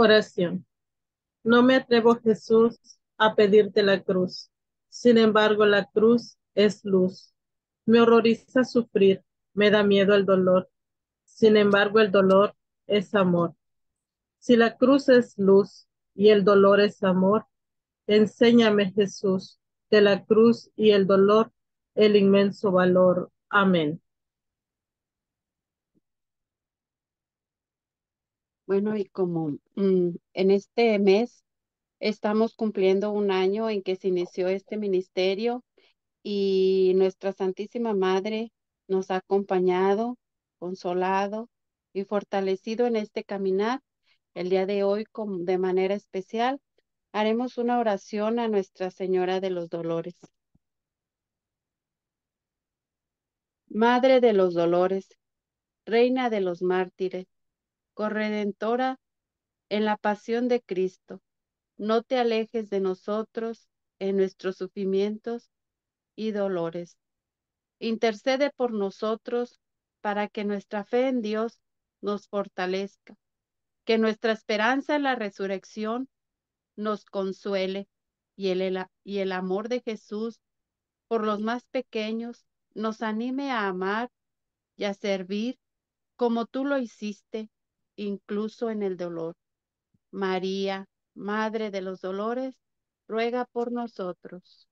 Oración. No me atrevo, Jesús, a pedirte la cruz. Sin embargo, la cruz es luz. Me horroriza sufrir, me da miedo el dolor. Sin embargo, el dolor es amor. Si la cruz es luz y el dolor es amor, enséñame, Jesús, de la cruz y el dolor, el inmenso valor. Amén. Bueno, y como en este mes estamos cumpliendo un año en que se inició este ministerio y nuestra Santísima Madre nos ha acompañado, consolado y fortalecido en este caminar, el día de hoy de manera especial haremos una oración a Nuestra Señora de los Dolores. Madre de los Dolores, Reina de los Mártires, corredentora en la pasión de Cristo, no te alejes de nosotros en nuestros sufrimientos y dolores. Intercede por nosotros para que nuestra fe en Dios nos fortalezca, que nuestra esperanza en la resurrección nos consuele y el amor de Jesús por los más pequeños nos anime a amar y a servir como tú lo hiciste, incluso en el dolor. María, Madre de los Dolores, ruega por nosotros.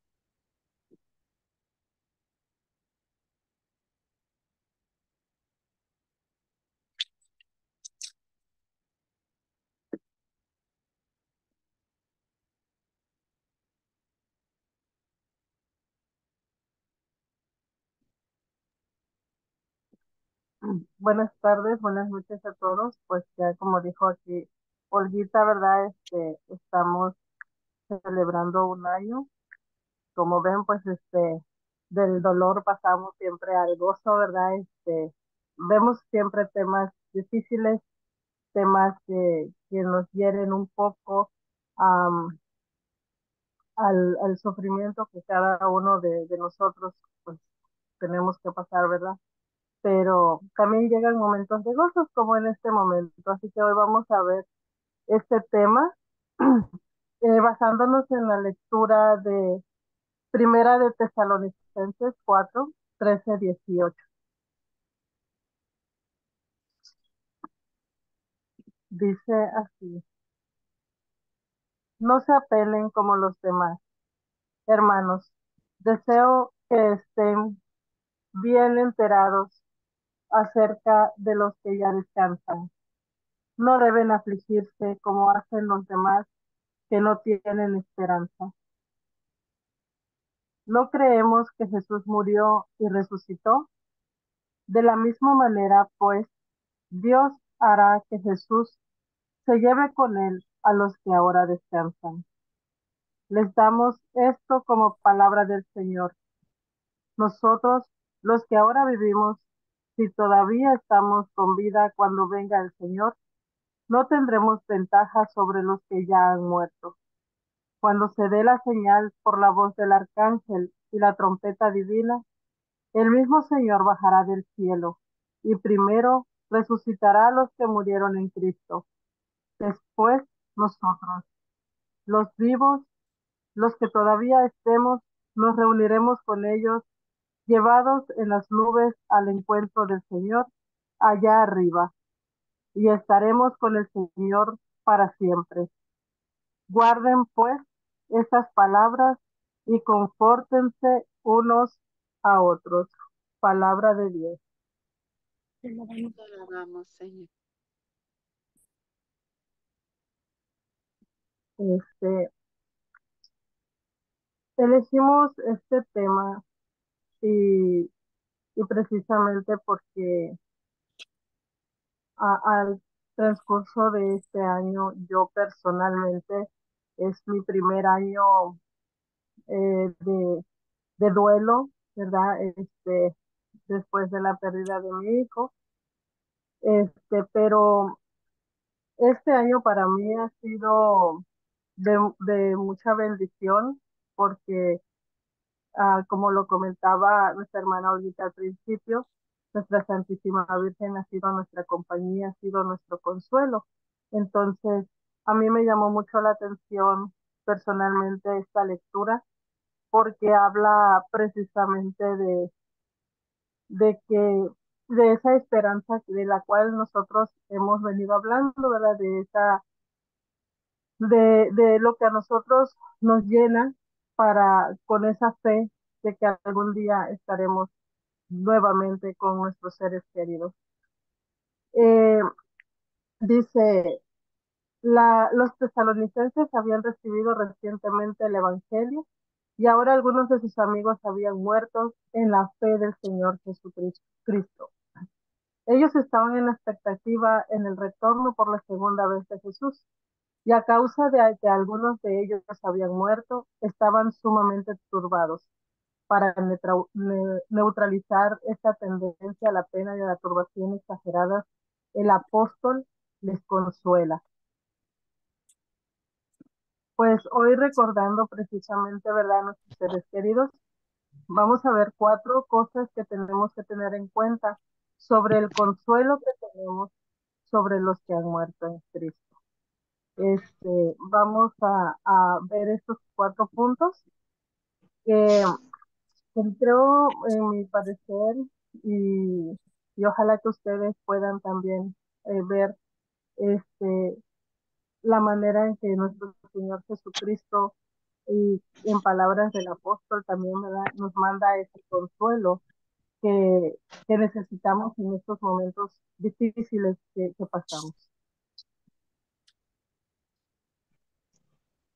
Buenas tardes, buenas noches a todos. Pues ya como dijo aquí Olguita, ¿verdad? Estamos celebrando un año. Como ven, pues del dolor pasamos siempre al gozo, ¿verdad? Vemos siempre temas difíciles, temas que nos hieren un poco am, al sufrimiento que cada uno de nosotros pues tenemos que pasar, ¿verdad? Pero también llegan momentos de gozos como en este momento. Así que hoy vamos a ver este tema basándonos en la lectura de Primera de Tesalonicenses 4, 13, 18. Dice así: no se apelen como los demás, hermanos. Deseo que estén bien enterados acerca de los que ya descansan. No deben afligirse como hacen los demás que no tienen esperanza. ¿No creemos que Jesús murió y resucitó? De la misma manera, pues, Dios hará que Jesús se lleve con él a los que ahora descansan. Les damos esto como palabra del Señor. Nosotros, los que ahora vivimos, si todavía estamos con vida cuando venga el Señor, no tendremos ventaja sobre los que ya han muerto. Cuando se dé la señal por la voz del arcángel y la trompeta divina, el mismo Señor bajará del cielo y primero resucitará a los que murieron en Cristo. Después nosotros, los vivos, los que todavía estemos, nos reuniremos con ellos, llevados en las nubes al encuentro del Señor allá arriba, y estaremos con el Señor para siempre. Guarden pues estas palabras y confórtense unos a otros. Palabra de Dios. Te alabamos, Señor. Este, Elegimos este tema y, y precisamente porque al transcurso de este año, yo personalmente es mi primer año de duelo, ¿verdad? Después de la pérdida de mi hijo. Pero este año para mí ha sido de mucha bendición porque como lo comentaba nuestra hermana Olvita al principio, nuestra Santísima Virgen ha sido nuestra compañía, ha sido nuestro consuelo. Entonces, A mí me llamó mucho la atención personalmente esta lectura porque habla precisamente de que de esa esperanza de la cual nosotros hemos venido hablando, ¿verdad? De lo que a nosotros nos llena para con esa fe de que algún día estaremos nuevamente con nuestros seres queridos. Eh, dice, los tesalonicenses habían recibido recientemente el Evangelio y ahora algunos de sus amigos habían muerto en la fe del Señor Jesucristo. Ellos estaban en expectativa en el retorno por la segunda vez de Jesús y a causa de que algunos de ellos habían muerto, estaban sumamente turbados. Para neutralizar esta tendencia a la pena y a la turbación exageradas, el apóstol les consuela. Pues hoy recordando precisamente, ¿verdad?, nuestros seres queridos, vamos a ver 4 cosas que tenemos que tener en cuenta sobre el consuelo que tenemos sobre los que han muerto en Cristo. Vamos a ver estos 4 puntos que creo, en mi parecer, y ojalá que ustedes puedan también ver este, la manera en que nuestro Señor Jesucristo, y en palabras del apóstol también, ¿verdad?, nos manda ese consuelo que, que necesitamos en estos momentos difíciles que pasamos.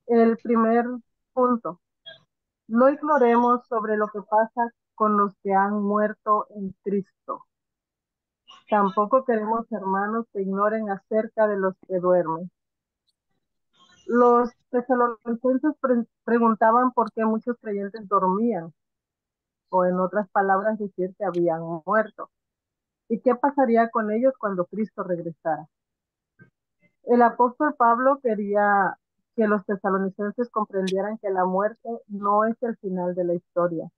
El primer punto, no ignoremos sobre lo que pasa con los que han muerto en Cristo. Tampoco queremos, hermanos, que ignoren acerca de los que duermen. Los tesalonicenses preguntaban por qué muchos creyentes dormían, o en otras palabras, decir que habían muerto. ¿Y qué pasaría con ellos cuando Cristo regresara? El apóstol Pablo quería que los tesalonicenses comprendieran que la muerte no es el final de la historia.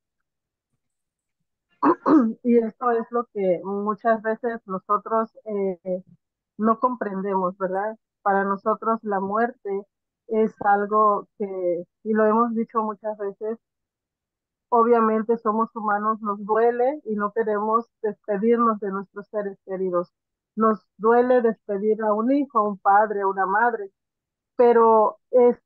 Y esto es lo que muchas veces nosotros no comprendemos, ¿verdad? Para nosotros la muerte es algo que, y lo hemos dicho muchas veces, obviamente somos humanos, nos duele y no queremos despedirnos de nuestros seres queridos. Nos duele despedir a un hijo, a un padre, a una madre, pero es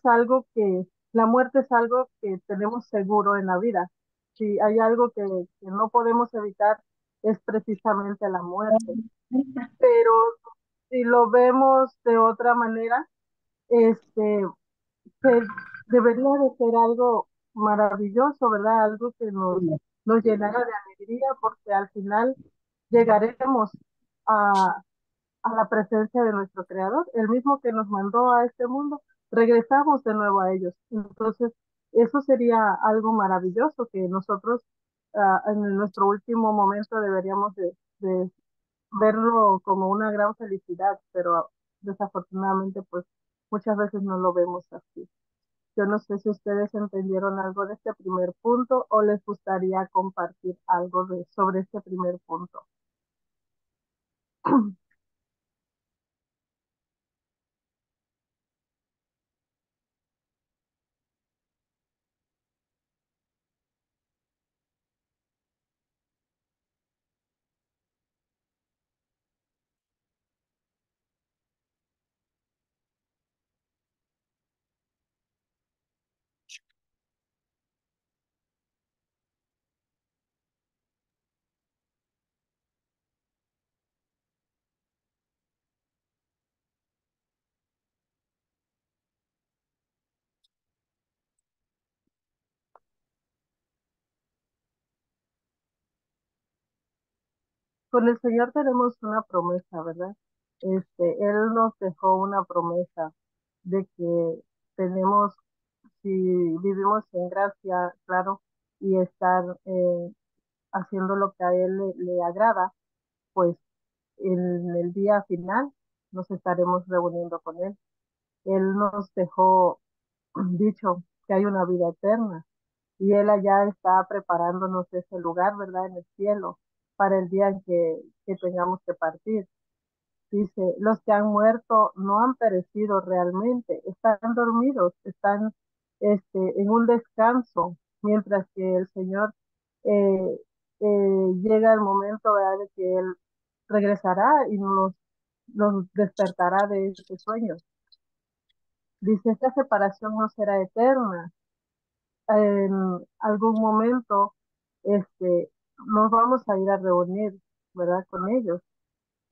algo que, la muerte es algo que tenemos seguro en la vida. Si hay algo que no podemos evitar, es precisamente la muerte. Pero si lo vemos de otra manera, que debería de ser algo maravilloso, ¿verdad? Algo que nos llenara de alegría, porque al final llegaremos a, a la presencia de nuestro Creador, el mismo que nos mandó a este mundo, regresamos de nuevo a ellos. Entonces, eso sería algo maravilloso que nosotros en nuestro último momento deberíamos de verlo como una gran felicidad, pero desafortunadamente pues muchas veces no lo vemos así. Yo no sé si ustedes entendieron algo de este primer punto o les gustaría compartir algo sobre este primer punto. Con el Señor tenemos una promesa, ¿verdad? Él nos dejó una promesa de que tenemos, si vivimos en gracia, claro, y estar haciendo lo que a Él le agrada, pues en el día final nos estaremos reuniendo con Él. Él nos dejó dicho que hay una vida eterna y Él allá está preparándonos ese lugar, ¿verdad? En el cielo, para el día en que tengamos que partir. Dice, los que han muerto no han perecido realmente, están dormidos, están en un descanso, mientras que el Señor llega el momento, ¿verdad?, de que Él regresará y nos despertará de ese sueño. Dice, esta separación no será eterna. En algún momento nos vamos a ir a reunir, ¿verdad?, con ellos.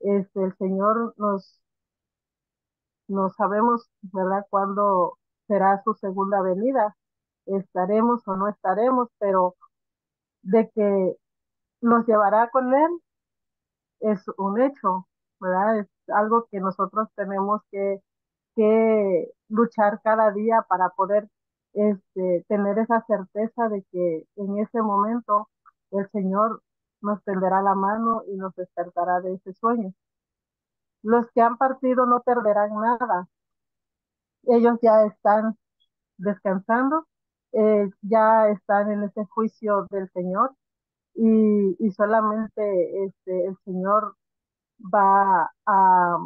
El Señor no sabemos, ¿verdad?, cuándo será su segunda venida. Estaremos o no estaremos, pero de que nos llevará con Él es un hecho, ¿verdad? Es algo que nosotros tenemos que luchar cada día para poder tener esa certeza de que en ese momento el Señor nos tenderá la mano y nos despertará de ese sueño. Los que han partido no perderán nada. Ellos ya están descansando, ya están en ese juicio del Señor y solamente el Señor va a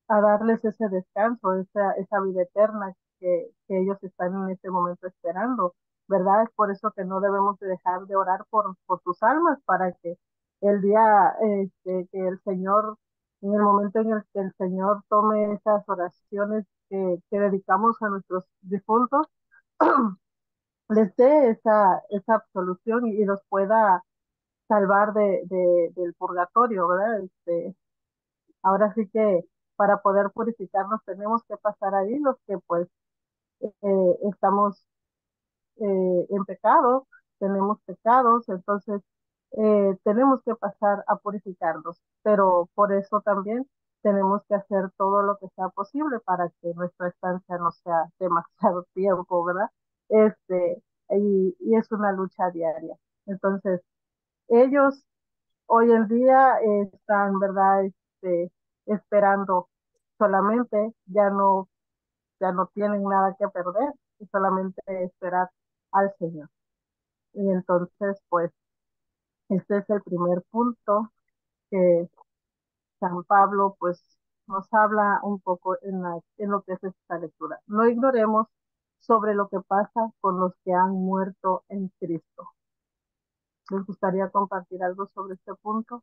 darles ese descanso, esa vida eterna que ellos están en este momento esperando, ¿verdad? Es por eso que no debemos de dejar de orar por tus almas para que el día que el Señor, en el momento en el que el Señor tome esas oraciones que dedicamos a nuestros difuntos, les dé esa absolución y los pueda salvar del purgatorio, ¿verdad? Ahora sí que para poder purificarnos tenemos que pasar ahí los que pues estamos en pecado, tenemos pecados, entonces tenemos que pasar a purificarnos, pero por eso también tenemos que hacer todo lo que sea posible para que nuestra estancia no sea demasiado tiempo, ¿verdad? Y es una lucha diaria. Entonces, ellos hoy en día están, ¿verdad? Esperando solamente, ya no tienen nada que perder, y solamente esperar al Señor. Y entonces, pues, este es el primer punto que San Pablo, pues, nos habla un poco en lo que es esta lectura. No ignoremos sobre lo que pasa con los que han muerto en Cristo. ¿Les gustaría compartir algo sobre este punto?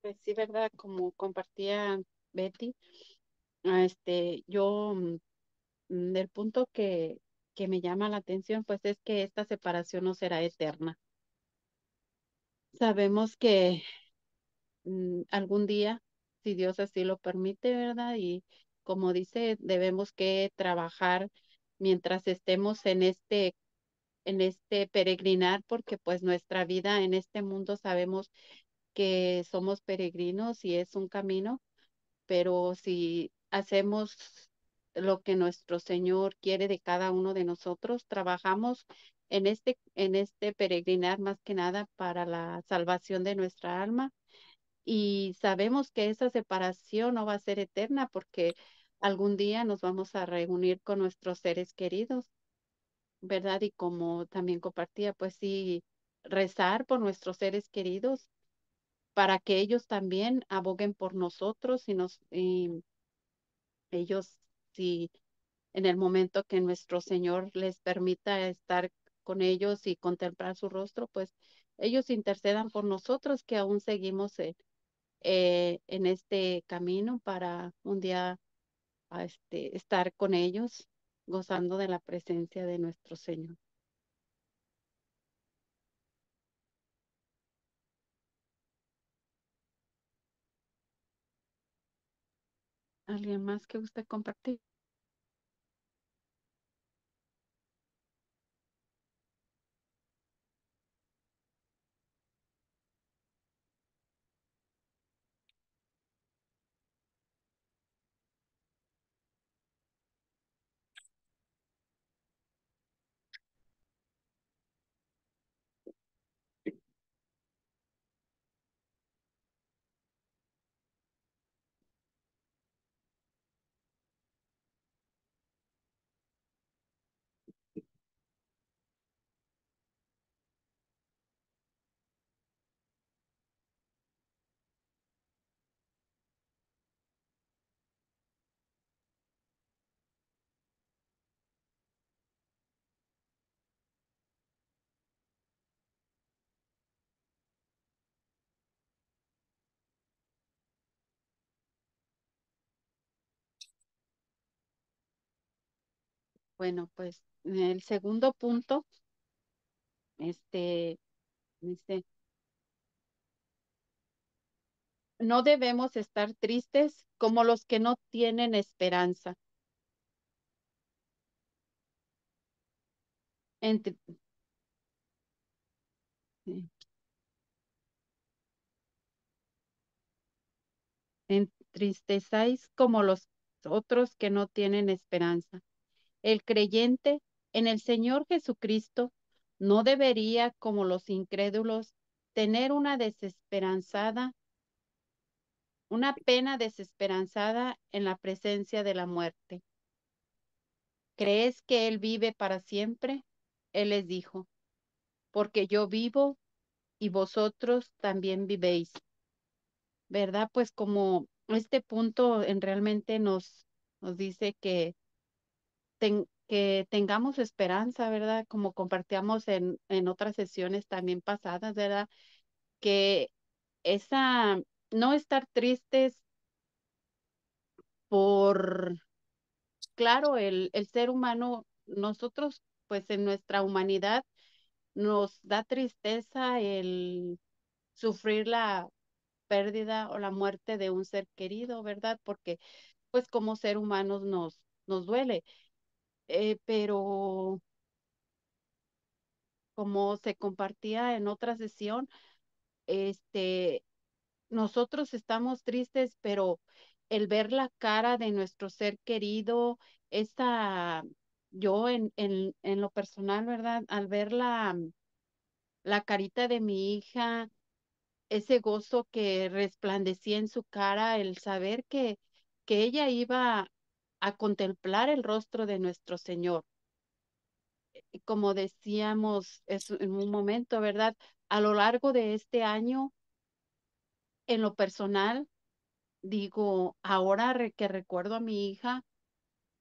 Pues sí, ¿verdad? Como compartía Betty, yo del punto que me llama la atención, pues es que esta separación no será eterna. Sabemos que algún día, si Dios así lo permite, ¿verdad? Y como dice, debemos que trabajar mientras estemos en este peregrinar, porque pues nuestra vida en este mundo sabemos que somos peregrinos y es un camino, pero si hacemos lo que nuestro Señor quiere de cada uno de nosotros, trabajamos en este peregrinar más que nada para la salvación de nuestra alma y sabemos que esa separación no va a ser eterna porque algún día nos vamos a reunir con nuestros seres queridos, ¿verdad? Y como también compartía, pues sí, rezar por nuestros seres queridos para que ellos también aboguen por nosotros y ellos, si en el momento que nuestro Señor les permita estar con ellos y contemplar su rostro, pues ellos intercedan por nosotros que aún seguimos en este camino para un día estar con ellos, gozando de la presencia de nuestro Señor. ¿Alguien más que guste compartir? Bueno, pues el segundo punto, este, dice, no debemos estar tristes como los que no tienen esperanza. Ent- Entristezáis como los otros que no tienen esperanza. El creyente en el Señor Jesucristo no debería, como los incrédulos, tener una pena desesperanzada en la presencia de la muerte. ¿Crees que Él vive para siempre? Él les dijo, porque yo vivo y vosotros también vivéis. ¿Verdad? Pues como este punto en realmente nos dice que tengamos esperanza, ¿verdad? Como compartíamos en otras sesiones también pasadas, ¿verdad? Que esa, no estar tristes por, claro, el ser humano, nosotros, pues en nuestra humanidad, nos da tristeza el sufrir la pérdida o la muerte de un ser querido, ¿verdad? Porque pues como ser humanos nos duele. Pero como se compartía en otra sesión, este, nosotros estamos tristes, pero el ver la cara de nuestro ser querido, esa, yo en lo personal, ¿verdad? Al ver la carita de mi hija, ese gozo que resplandecía en su cara, el saber que ella iba a contemplar el rostro de nuestro Señor. Y como decíamos en un momento, ¿verdad? A lo largo de este año, en lo personal, digo, ahora que recuerdo a mi hija,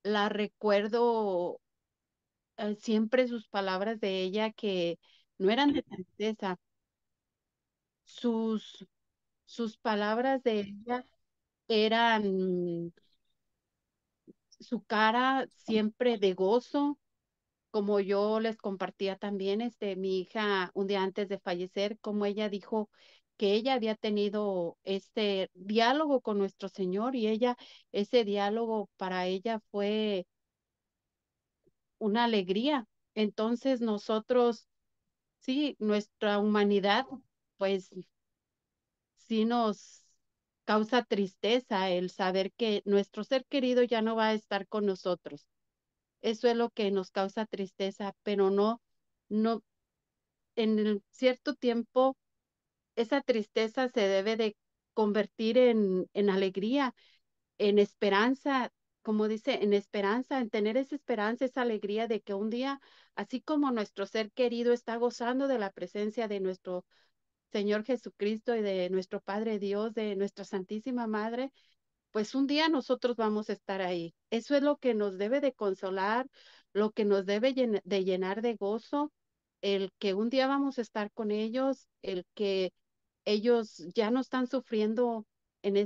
la recuerdo siempre sus palabras de ella que no eran de tristeza, sus, sus palabras de ella eran su cara siempre de gozo, como yo les compartía también, mi hija un día antes de fallecer, como ella dijo que ella había tenido este diálogo con nuestro Señor y ese diálogo para ella fue una alegría. Entonces nosotros, sí, nuestra humanidad, pues sí nos causa tristeza el saber que nuestro ser querido ya no va a estar con nosotros. Eso es lo que nos causa tristeza, pero no, en cierto tiempo esa tristeza se debe de convertir en alegría, en esperanza, como dice, en esperanza, en tener esa esperanza, esa alegría de que un día, así como nuestro ser querido está gozando de la presencia de nuestro Señor Jesucristo y de nuestro Padre Dios, de nuestra Santísima Madre, pues un día nosotros vamos a estar ahí. Eso es lo que nos debe de consolar, lo que nos debe de llenar de gozo, el que un día vamos a estar con ellos, el que ellos ya no están sufriendo en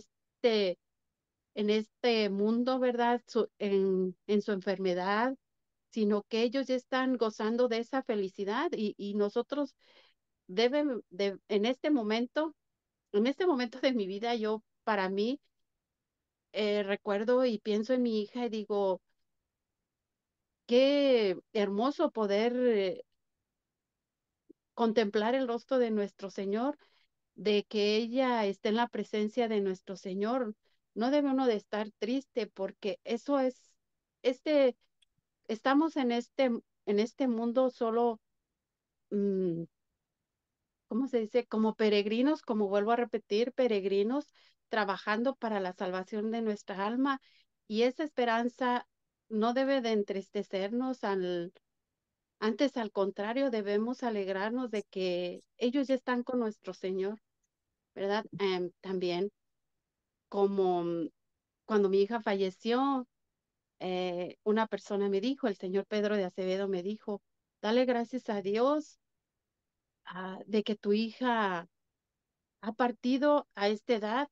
en este mundo, ¿verdad? En su enfermedad, sino que ellos ya están gozando de esa felicidad y nosotros en este momento de mi vida, yo para mí recuerdo y pienso en mi hija y digo, qué hermoso poder contemplar el rostro de nuestro Señor, de que ella esté en la presencia de nuestro Señor. No debe uno de estar triste porque eso es, este, estamos en este mundo solo, mm, ¿cómo se dice? Como peregrinos, como vuelvo a repetir, peregrinos trabajando para la salvación de nuestra alma y esa esperanza no debe de entristecernos antes al contrario, debemos alegrarnos de que ellos ya están con nuestro Señor, ¿verdad? También como cuando mi hija falleció, una persona me dijo, el señor Pedro de Acevedo me dijo, dale gracias a Dios de que tu hija ha partido a esta edad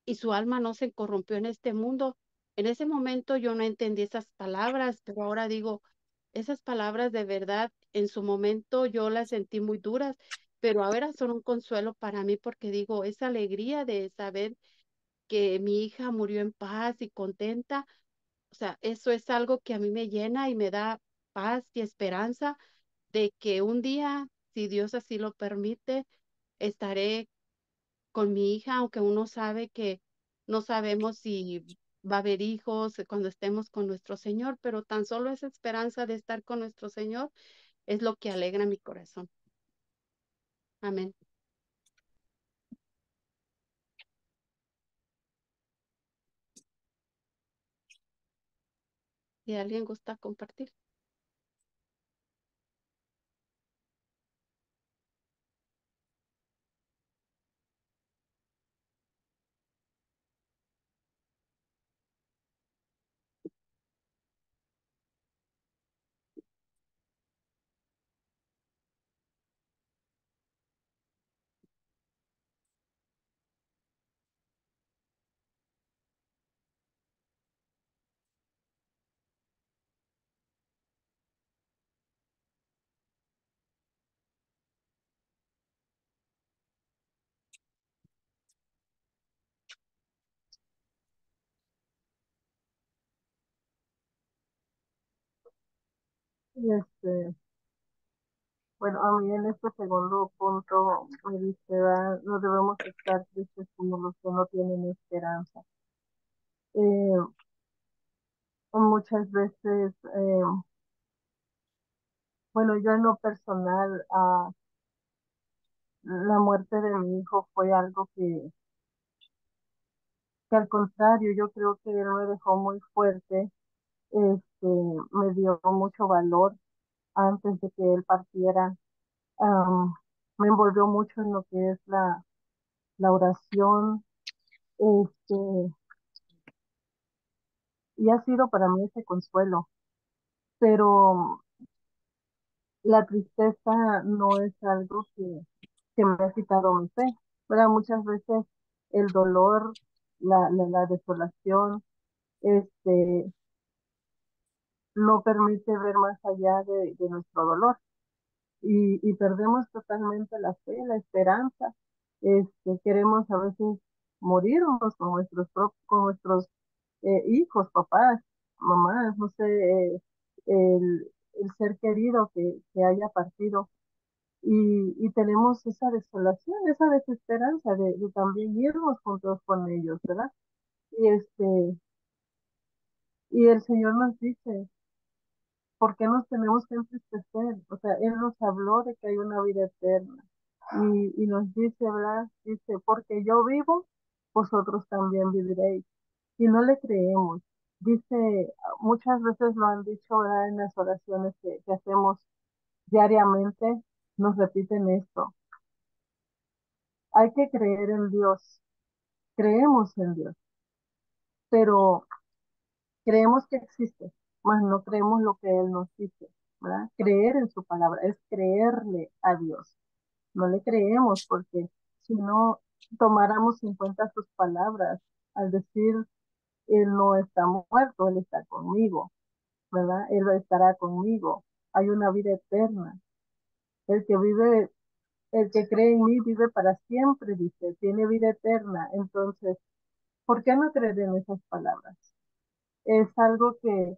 y su alma no se corrompió en este mundo, En ese momento yo no entendí esas palabras, pero ahora digo, esas palabras de verdad, en su momento yo las sentí muy duras, pero ahora son un consuelo para mí porque digo, esa alegría de saber que mi hija murió en paz y contenta, o sea, eso es algo que a mí me llena y me da paz y esperanza de que un día, si Dios así lo permite, estaré con mi hija, aunque uno sabe que no sabemos si va a haber hijos cuando estemos con nuestro Señor, pero tan solo esa esperanza de estar con nuestro Señor es lo que alegra mi corazón. Amén. Si alguien gusta compartir. Y bueno, a mí en este segundo punto me dice, ¿verdad? No debemos estar tristes como los que no tienen esperanza. Eh, Muchas veces, bueno, yo en lo personal, la muerte de mi hijo fue algo que al contrario, yo creo que él me dejó muy fuerte, me dio mucho valor antes de que él partiera. Am, Me envolvió mucho en lo que es la oración, este, y ha sido para mí ese consuelo, pero la tristeza no es algo que me ha quitado mi fe, ¿verdad? Muchas veces el dolor, la desolación, este, no permite ver más allá de nuestro dolor y perdemos totalmente la fe, la esperanza. Queremos a veces morirnos con nuestros hijos, papás, mamás, no sé, el ser querido que haya partido. Y tenemos esa desolación, esa desesperanza de también irnos juntos con ellos, ¿verdad? Y y el Señor nos dice, ¿por qué nos tenemos que entristecer? O sea, Él nos habló de que hay una vida eterna. Y nos dice, ¿verdad? Dice, porque yo vivo, vosotros también viviréis. Y no le creemos. Dice, muchas veces lo han dicho, ¿verdad? En las oraciones que hacemos diariamente, nos repiten esto. Hay que creer en Dios. Creemos en Dios, pero creemos que existe, mas no creemos lo que Él nos dice, ¿verdad? Creer en su palabra es creerle a Dios. No le creemos porque si no tomáramos en cuenta sus palabras al decir, Él no está muerto, Él está conmigo, ¿verdad? Él estará conmigo. Hay una vida eterna. El que vive, el que cree en mí vive para siempre, dice, tiene vida eterna. Entonces, ¿por qué no creer en esas palabras? Es algo que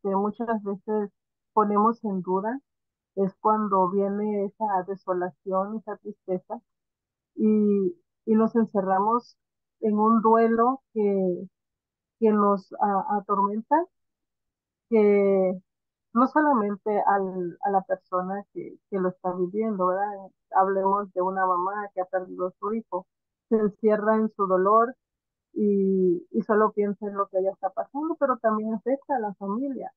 muchas veces ponemos en duda, es cuando viene esa desolación, esa tristeza, y nos encerramos en un duelo que nos atormenta, que no solamente a la persona que lo está viviendo, ¿verdad? Hablemos de una mamá que ha perdido a su hijo, se encierra en su dolor y solo piensa en lo que ella está pasando, pero también afecta a la familia,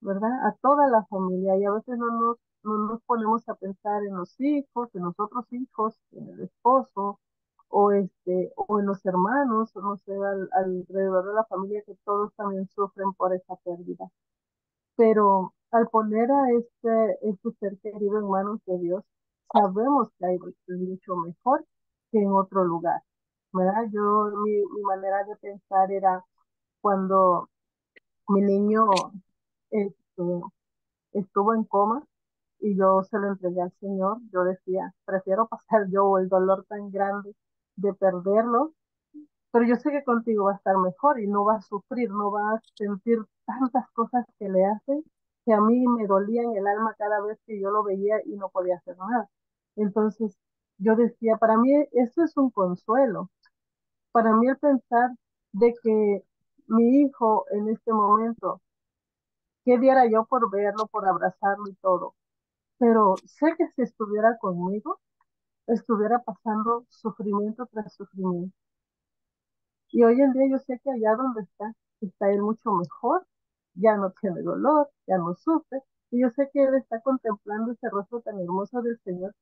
¿verdad? A toda la familia y a veces no nos ponemos a pensar en los hijos, en los otros hijos, en el esposo o en los hermanos, o no sé, alrededor de la familia que todos también sufren por esa pérdida. Pero al poner a este ser querido en manos de Dios, sabemos que hay mucho mejor que en otro lugar, ¿verdad? Mi manera de pensar era Cuando mi niño este, estuvo en coma y yo se lo entregué al Señor, yo decía, prefiero pasar yo el dolor tan grande de perderlo, pero yo sé que contigo va a estar mejor y no va a sufrir, no va a sentir tantas cosas que le hacen que a mí me dolía en el alma cada vez que yo lo veía y no podía hacer nada. Entonces yo decía, para mí esto es un consuelo, para mí el pensar de que mi hijo en este momento, ¿qué diera yo por verlo, por abrazarlo y todo? Pero sé que si estuviera conmigo, estuviera pasando sufrimiento tras sufrimiento. Y hoy en día yo sé que allá donde está él mucho mejor, ya no tiene dolor, ya no sufre, y yo sé que él está contemplando ese rostro tan hermoso del Señor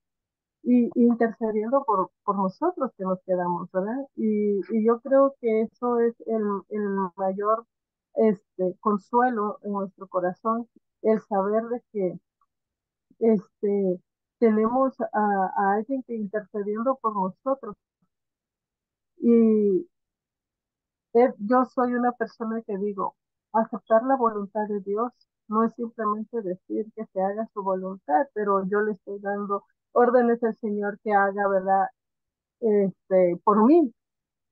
y intercediendo por nosotros que nos quedamos, ¿verdad? Y yo creo que eso es el mayor consuelo en nuestro corazón, el saber de que tenemos a alguien que intercediendo por nosotros. Y yo soy una persona que digo, aceptar la voluntad de Dios no es simplemente decir que se haga su voluntad, pero yo le estoy dando órdenes al Señor que haga, ¿verdad? Por mí.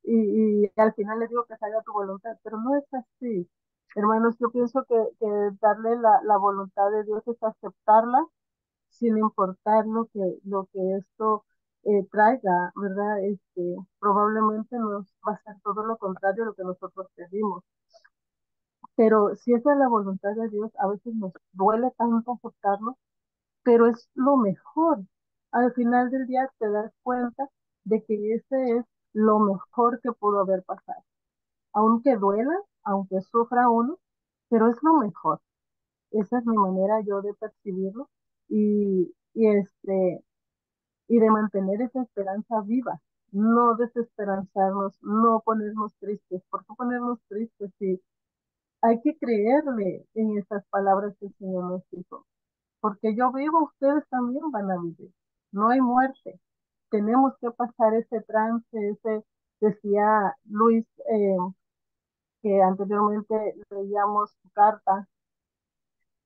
Y al final le digo que se haga tu voluntad, pero no es así. Hermanos, yo pienso que darle la voluntad de Dios es aceptarla sin importar lo que esto traiga, ¿verdad? Probablemente nos va a ser todo lo contrario a lo que nosotros pedimos. Pero si esa es la voluntad de Dios, a veces nos duele tanto aceptarlo, pero es lo mejor. Al final del día te das cuenta de que ese es lo mejor que pudo haber pasado. Aunque duela, aunque sufra uno, pero es lo mejor. Esa es mi manera yo de percibirlo y de mantener esa esperanza viva, no desesperanzarnos, no ponernos tristes. ¿Por qué ponernos tristes si hay que creerle en esas palabras que el Señor nos dijo? Porque yo vivo, ustedes también van a vivir. No hay muerte. Tenemos que pasar ese trance, decía Luis, que anteriormente leíamos su carta,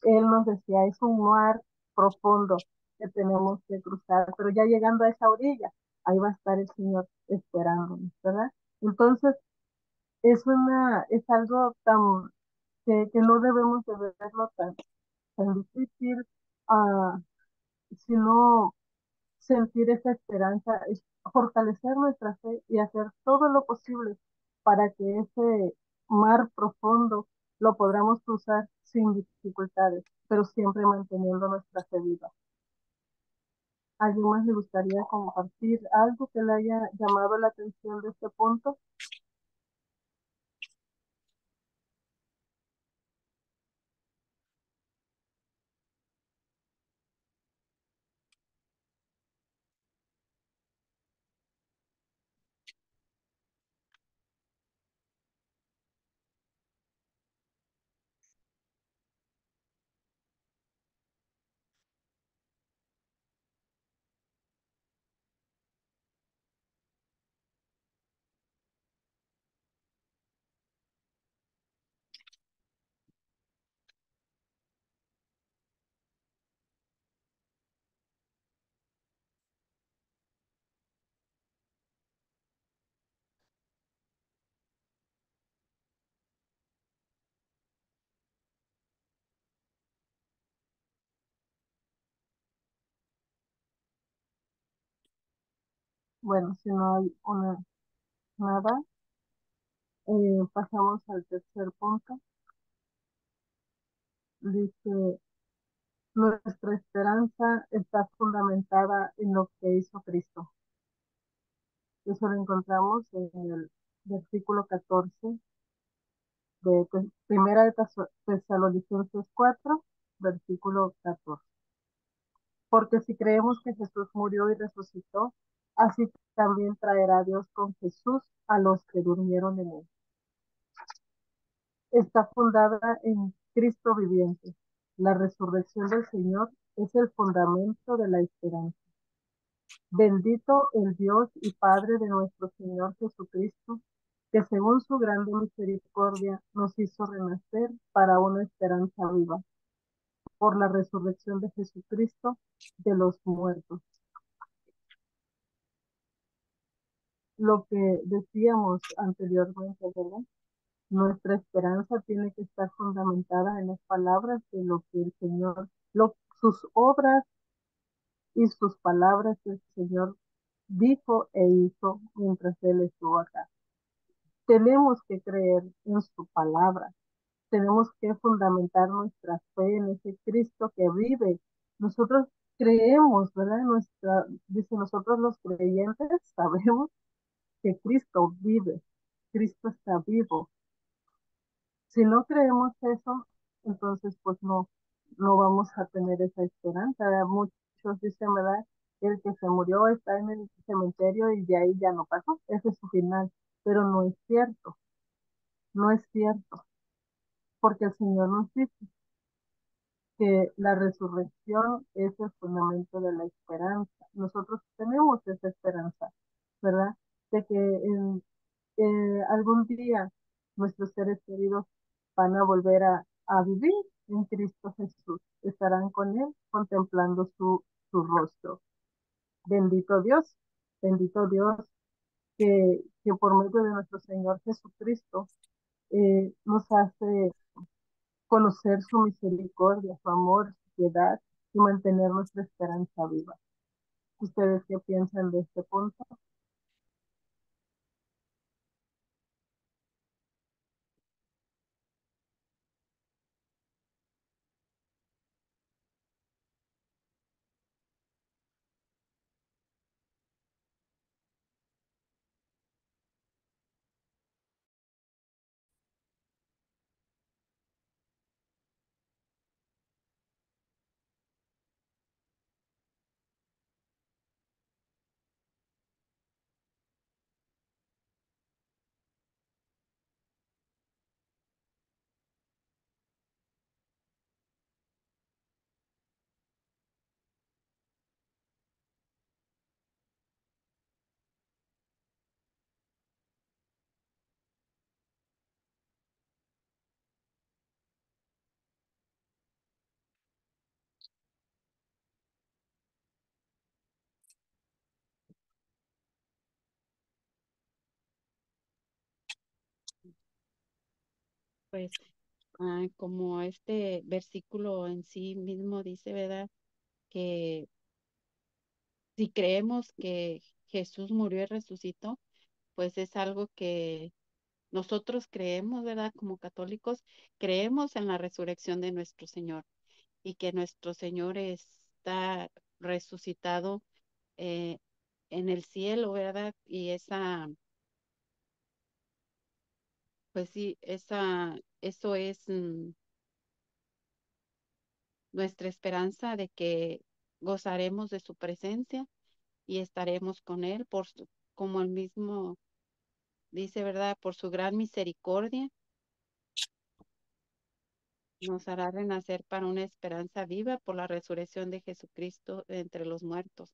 él nos decía, es un mar profundo que tenemos que cruzar, pero ya llegando a esa orilla, ahí va a estar el Señor esperándonos, ¿verdad? Entonces, es algo que no debemos de verlo tan difícil, ah, sino sentir esa esperanza, es fortalecer nuestra fe y hacer todo lo posible para que ese mar profundo lo podamos cruzar sin dificultades, pero siempre manteniendo nuestra fe viva. ¿Alguien más le gustaría compartir algo que le haya llamado la atención de este punto? Bueno, si no hay nada, pasamos al tercer punto. Dice, nuestra esperanza está fundamentada en lo que hizo Cristo. Eso lo encontramos en el versículo 14 de Primera de Tesalonicenses 4, versículo 14. Porque si creemos que Jesús murió y resucitó, así también traerá Dios con Jesús a los que durmieron en él. Está fundada en Cristo viviente. La resurrección del Señor es el fundamento de la esperanza. Bendito el Dios y Padre de nuestro Señor Jesucristo, que según su grande misericordia nos hizo renacer para una esperanza viva, por la resurrección de Jesucristo de los muertos. Lo que decíamos anteriormente, ¿verdad? Nuestra esperanza tiene que estar fundamentada en las palabras de lo que el Señor, sus obras y sus palabras del Señor dijo e hizo mientras Él estuvo acá. Tenemos que creer en su palabra, tenemos que fundamentar nuestra fe en ese Cristo que vive. Nosotros creemos, ¿verdad? Dice, nosotros los creyentes sabemos que Cristo vive, Cristo está vivo. Si no creemos eso, entonces pues no vamos a tener esa esperanza. Muchos dicen, ¿verdad? El que se murió está en el cementerio y de ahí ya no pasó, ese es su final. Pero no es cierto, no es cierto, porque el Señor nos dice que la resurrección es el fundamento de la esperanza. Nosotros tenemos esa esperanza, ¿verdad? De que algún día nuestros seres queridos van a volver a vivir en Cristo Jesús. Estarán con Él contemplando su rostro. Bendito Dios que por medio de nuestro Señor Jesucristo nos hace conocer su misericordia, su amor, su piedad y mantener nuestra esperanza viva. ¿Ustedes qué piensan de este punto? Pues como este versículo en sí mismo dice, ¿verdad? Que si creemos que Jesús murió y resucitó, pues es algo que nosotros creemos, ¿verdad? Como católicos, creemos en la resurrección de nuestro Señor y que nuestro Señor está resucitado eh, en el cielo, ¿verdad? Y pues sí, eso es nuestra esperanza de que gozaremos de su presencia y estaremos con Él como el mismo dice, ¿verdad? Por su gran misericordia nos hará renacer para una esperanza viva por la resurrección de Jesucristo entre los muertos.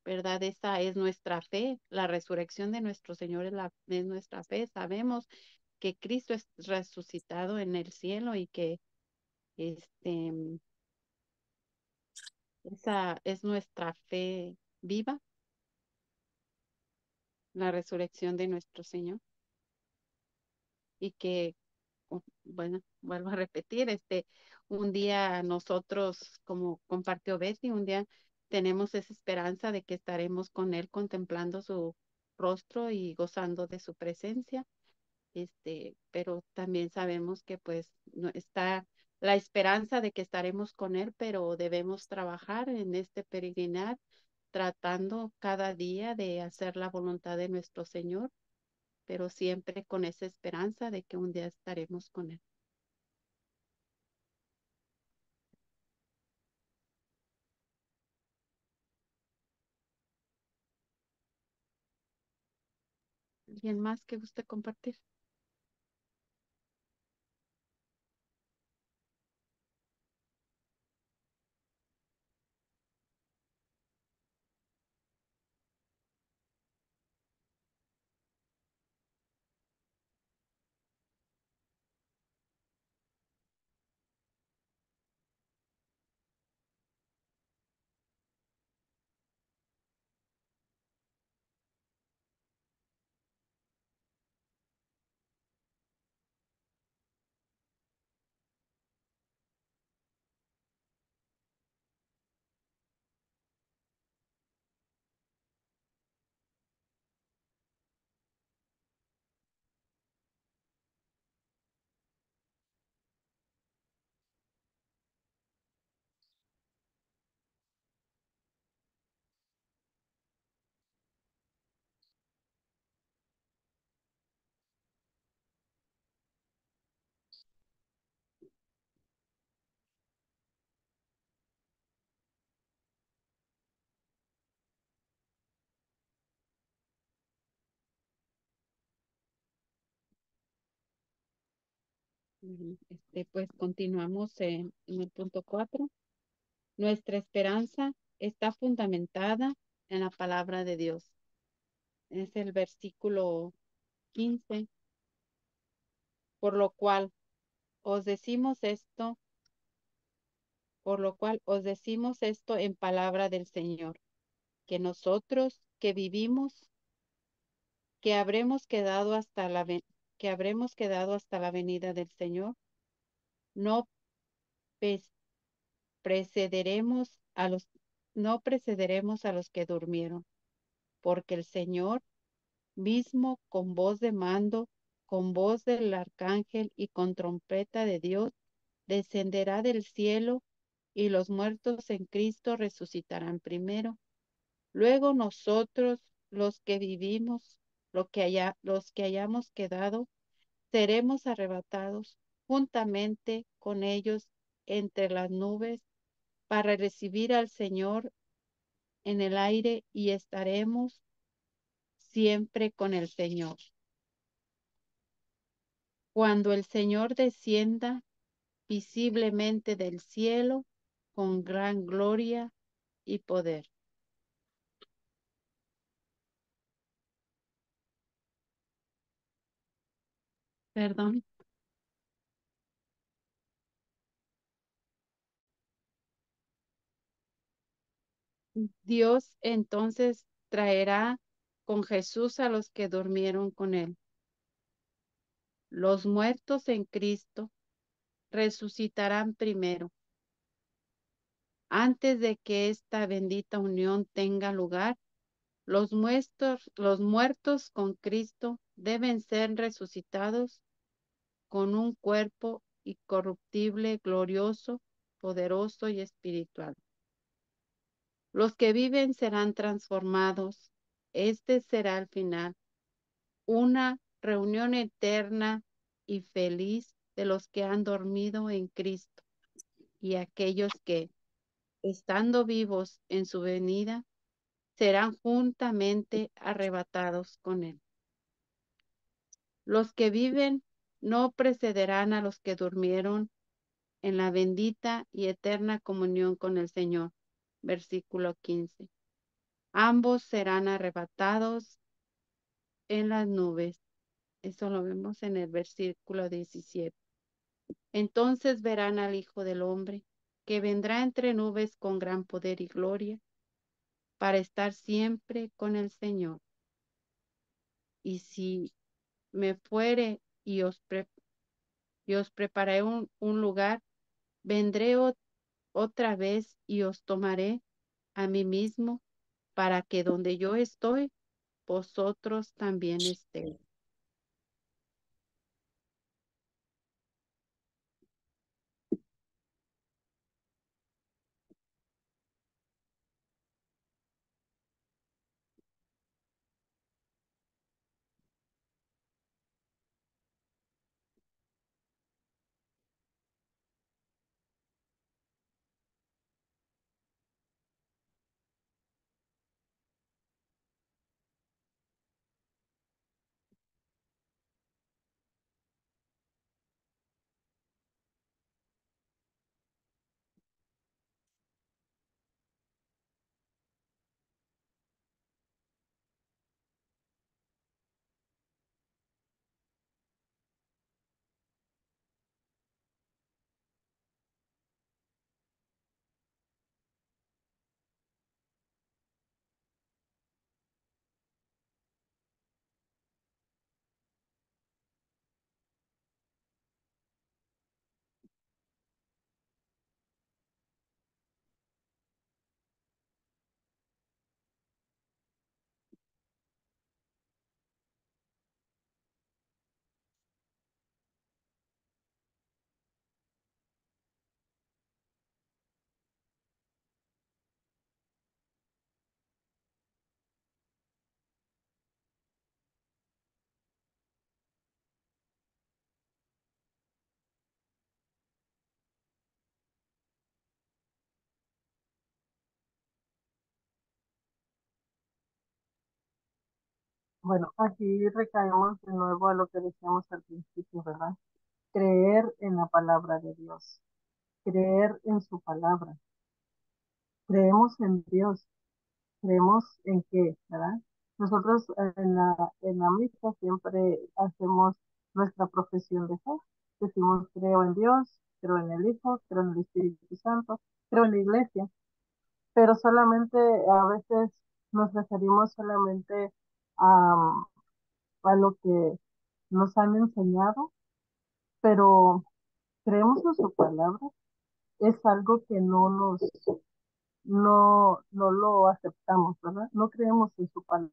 ¿Verdad? Esa es nuestra fe. La resurrección de nuestro Señor es nuestra fe. Sabemos que Cristo es resucitado en el cielo y que este, esa es nuestra fe viva, la resurrección de nuestro Señor. Y que, bueno, vuelvo a repetir, un día nosotros, como compartió Betty, un día tenemos esa esperanza de que estaremos con Él contemplando su rostro y gozando de su presencia. Pero también sabemos que pues no está la esperanza de que estaremos con Él, pero debemos trabajar en este peregrinar, tratando cada día de hacer la voluntad de nuestro Señor, pero siempre con esa esperanza de que un día estaremos con Él. ¿Alguien más que guste compartir? Pues continuamos en el punto 4. Nuestra esperanza está fundamentada en la palabra de Dios. Es el versículo 15. Por lo cual os decimos esto, en palabra del Señor, que nosotros que vivimos, que habremos quedado hasta la venida del Señor, no pes- precederemos a los, no precederemos a los que durmieron, porque el Señor mismo con voz de mando, con voz del arcángel y con trompeta de Dios, descenderá del cielo y los muertos en Cristo resucitarán primero. Luego nosotros, los que vivimos, los que hayamos quedado, seremos arrebatados juntamente con ellos entre las nubes para recibir al Señor en el aire y estaremos siempre con el Señor. Cuando el Señor descienda visiblemente del cielo con gran gloria y poder. Perdón. Dios entonces traerá con Jesús a los que durmieron con él. Los muertos en Cristo resucitarán primero. Antes de que esta bendita unión tenga lugar, los muertos con Cristo deben ser resucitados con un cuerpo incorruptible, glorioso, poderoso y espiritual. Los que viven serán transformados. Este será el final, una reunión eterna y feliz de los que han dormido en Cristo y aquellos que, estando vivos en su venida, serán juntamente arrebatados con él. Los que viven no precederán a los que durmieron en la bendita y eterna comunión con el Señor. Versículo 15. Ambos serán arrebatados en las nubes. Eso lo vemos en el versículo 17. Entonces verán al Hijo del Hombre, que vendrá entre nubes con gran poder y gloria, para estar siempre con el Señor. Y si me fuere y os preparé un lugar, vendré otra vez y os tomaré a mí mismo, para que donde yo estoy, vosotros también estéis. Bueno, aquí recaemos de nuevo a lo que decíamos al principio, ¿verdad? creer en la palabra de Dios, creer en su palabra. Creemos en Dios, creemos en qué, ¿verdad? Nosotros en la misa siempre hacemos nuestra profesión de fe. Decimos, creo en Dios, creo en el Hijo, creo en el Espíritu Santo, creo en la Iglesia, pero solamente a veces nos referimos solamente a, a lo que nos han enseñado, pero creemos en su palabra. Es algo que no lo aceptamos, ¿verdad? No creemos en su palabra.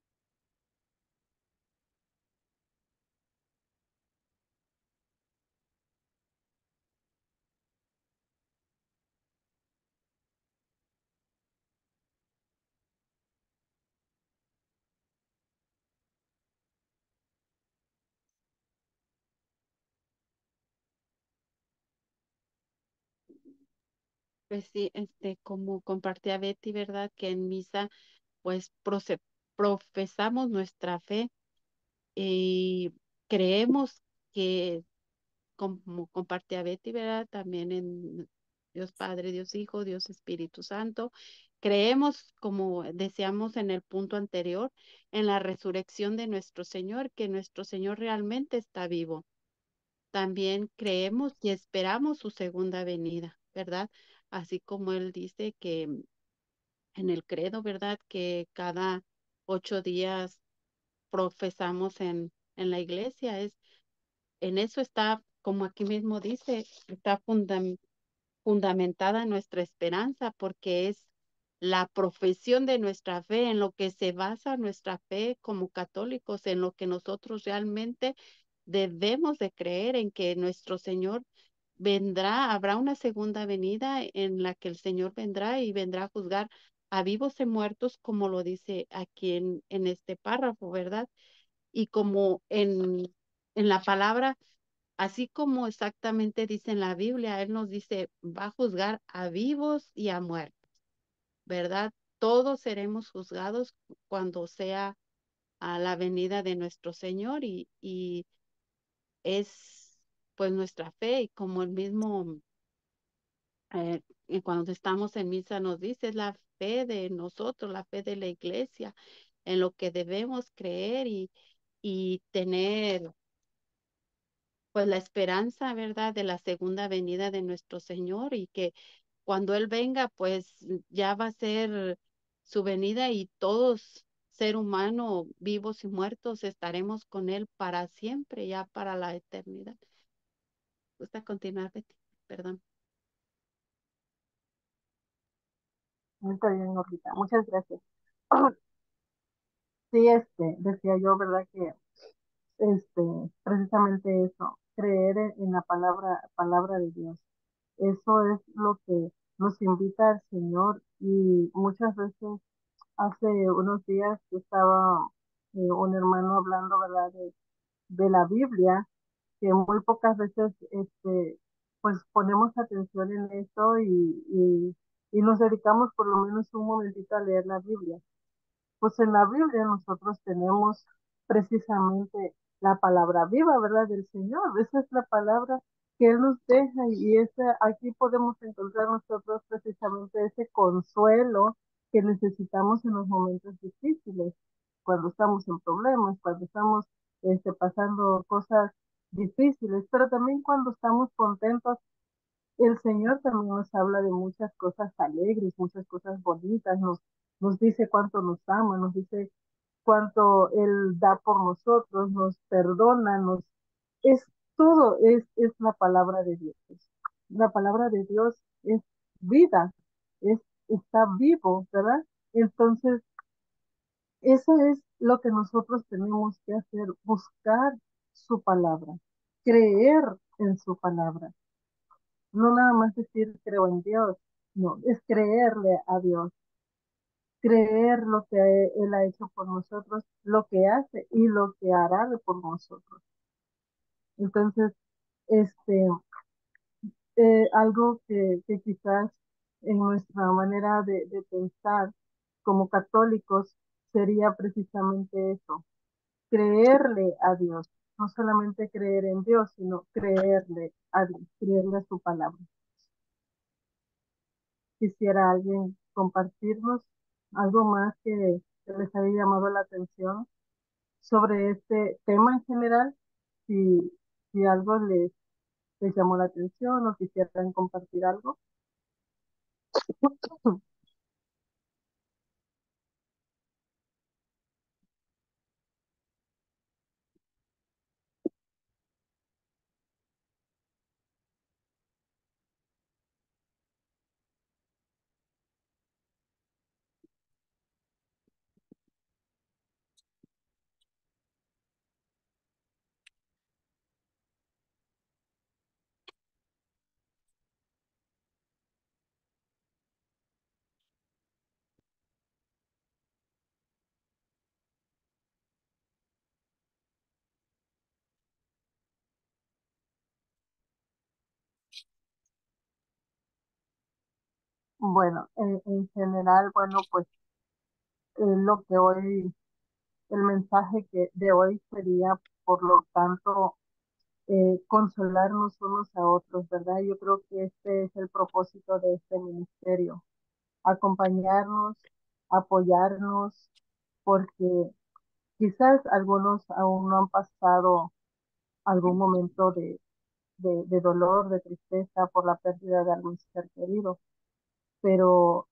Pues sí, como compartía Betty, ¿verdad? Que en misa, pues profesamos nuestra fe y creemos que, como compartía Betty, ¿verdad? También en Dios Padre, Dios Hijo, Dios Espíritu Santo. Creemos, como decíamos en el punto anterior, en la resurrección de nuestro Señor, que nuestro Señor realmente está vivo. También creemos y esperamos su segunda venida, ¿verdad? Así como Él dice que en el credo, ¿verdad? Que cada 8 días profesamos en la iglesia. En eso está, como aquí mismo dice, está fundamentada nuestra esperanza, porque es la profesión de nuestra fe, en lo que se basa nuestra fe como católicos, en lo que nosotros realmente debemos de creer, en que nuestro Señor vendrá, habrá una segunda venida en la que el Señor vendrá y vendrá a juzgar a vivos y muertos, como lo dice aquí en este párrafo, ¿verdad? Y como en la palabra, así como exactamente dice en la Biblia, Él nos dice, va a juzgar a vivos y a muertos, ¿verdad? Todos seremos juzgados cuando sea a la venida de nuestro Señor y es pues nuestra fe y como el mismo, y cuando estamos en misa nos dice, es la fe de nosotros, la fe de la iglesia, en lo que debemos creer y tener pues la esperanza, ¿verdad?, de la segunda venida de nuestro Señor y que cuando Él venga, pues ya va a ser su venida y todos, ser humano, vivos y muertos, estaremos con Él para siempre, ya para la eternidad. ¿Gusta continuar, Betty? Perdón. Está bien, Norita. Muchas gracias. Sí, decía yo, ¿verdad? Que este, precisamente eso, creer en la palabra de Dios. Eso es lo que nos invita al Señor y muchas veces hace unos días estaba un hermano hablando, ¿verdad? De la Biblia, que muy pocas veces pues ponemos atención en esto y nos dedicamos por lo menos un momentito a leer la Biblia. Pues en la Biblia nosotros tenemos precisamente la palabra viva, ¿verdad? Del Señor. Esa es la palabra que Él nos deja y aquí podemos encontrar nosotros precisamente ese consuelo que necesitamos en los momentos difíciles, cuando estamos en problemas, cuando estamos pasando cosas difíciles, pero también cuando estamos contentos. El Señor también nos habla de muchas cosas alegres, muchas cosas bonitas, nos dice cuánto nos ama, nos dice cuánto Él da por nosotros, nos perdona, es todo, es la palabra de Dios. La palabra de Dios es vida, está vivo, ¿verdad? Entonces, eso es lo que nosotros tenemos que hacer, buscar su palabra, creer en su palabra. No nada más decir creo en Dios, no, es creerle a Dios, creer lo que Él ha hecho por nosotros, lo que hace y lo que hará por nosotros. Entonces, este, algo que quizás en nuestra manera de pensar como católicos sería precisamente eso, creerle a Dios, no solamente creer en Dios, sino creerle a Dios, creerle a su palabra. Quisiera alguien compartirnos algo más que les haya llamado la atención sobre este tema en general, si, si algo les llamó la atención o quisieran compartir algo. Bueno, en general, bueno, pues lo que hoy, el mensaje de hoy sería, por lo tanto, consolarnos unos a otros, ¿verdad? Yo creo que este es el propósito de este ministerio, acompañarnos, apoyarnos, porque quizás algunos aún no han pasado algún momento de dolor, de tristeza por la pérdida de algún ser querido, pero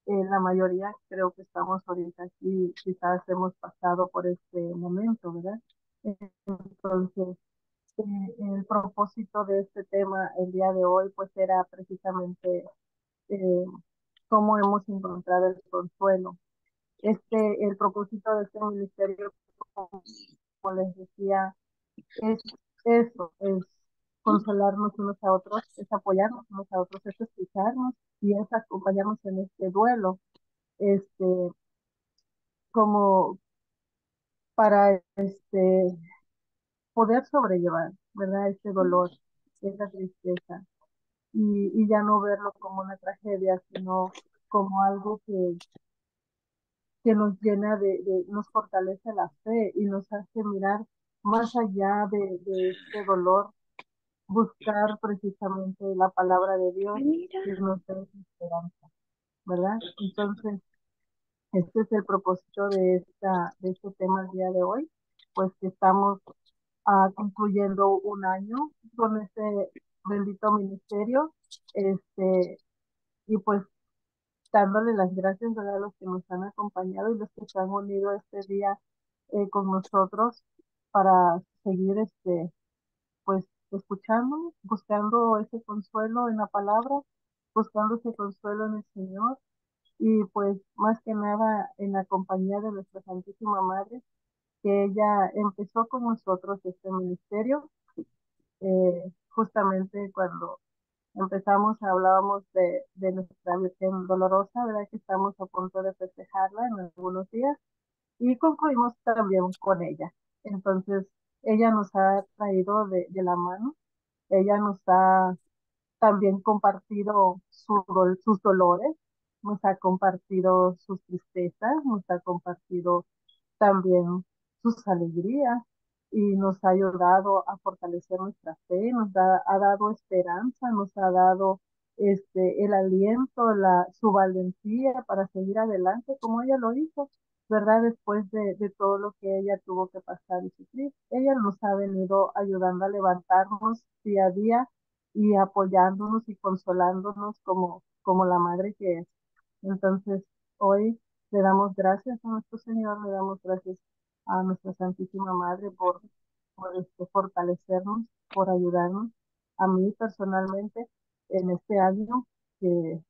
la mayoría creo que estamos ahorita aquí, quizás hemos pasado por este momento, ¿verdad? Entonces, el propósito de este tema el día de hoy, pues era precisamente eh, cómo hemos encontrado el consuelo. El propósito de este ministerio, como les decía, es eso, es consolarnos unos a otros, es apoyarnos unos a otros, es escucharnos y es acompañarnos en este duelo, este, como para poder sobrellevar, ¿verdad? Este dolor, esa tristeza, y ya no verlo como una tragedia, sino como algo que nos llena nos fortalece la fe y nos hace mirar más allá de este dolor, buscar precisamente la palabra de Dios que nos da esperanza, ¿verdad? Entonces, este es el propósito de este tema el día de hoy, pues que estamos concluyendo un año con este bendito ministerio, este, y pues dándole las gracias, ¿verdad?, a los que nos han acompañado y los que se han unido este día con nosotros para seguir, pues, escuchando, buscando ese consuelo en la palabra, buscando ese consuelo en el Señor y pues más que nada en la compañía de nuestra Santísima Madre, que ella empezó con nosotros este ministerio. Justamente cuando empezamos hablábamos de nuestra Virgen Dolorosa, ¿verdad? Que estamos a punto de festejarla en algunos días y concluimos también con ella. Entonces, ella nos ha traído de la mano, ella nos ha también compartido sus dolores, nos ha compartido sus tristezas, nos ha compartido también sus alegrías y nos ha ayudado a fortalecer nuestra fe, ha dado esperanza, nos ha dado el aliento, su valentía para seguir adelante como ella lo hizo, ¿verdad? Después de todo lo que ella tuvo que pasar y sufrir. Ella nos ha venido ayudando a levantarnos día a día y apoyándonos y consolándonos como la madre que es. Entonces, hoy le damos gracias a nuestro Señor, le damos gracias a nuestra Santísima Madre por fortalecernos, por ayudarnos. A mí personalmente, en este año que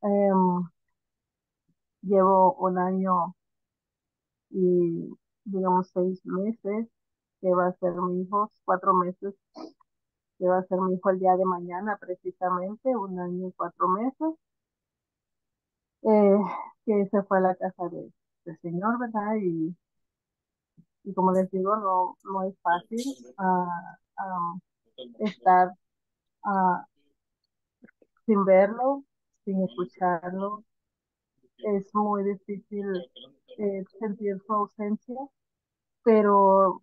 em, llevo un año y digamos 6 meses, que va a ser mi hijo, 4 meses, que va a ser mi hijo el día de mañana, precisamente, un año y 4 meses, eh, que se fue a la casa del Señor, ¿verdad? Y como les digo, no es fácil estar ah, sin verlo, sin escucharlo. Es muy difícil sentir su ausencia, pero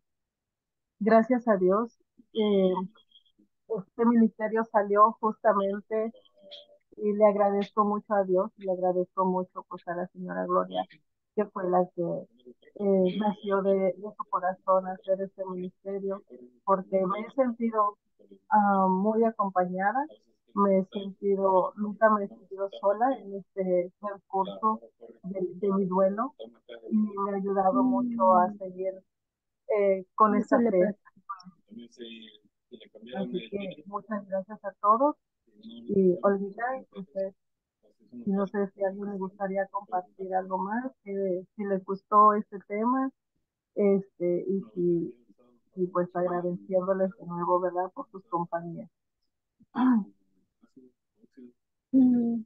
gracias a Dios, este ministerio salió justamente y le agradezco mucho a Dios y le agradezco mucho pues a la señora Gloria, que fue la que nació de su corazón hacer este ministerio, porque me he sentido muy acompañada, nunca me he sentido sola en este transcurso de mi duelo y me ha ayudado mucho a seguir con esta fe. Así que muchas gracias a todos y Olvita, usted, no sé si a alguien le gustaría compartir algo más, si les gustó este tema, y pues agradeciéndoles de nuevo, ¿verdad?, por sus compañías. Mm.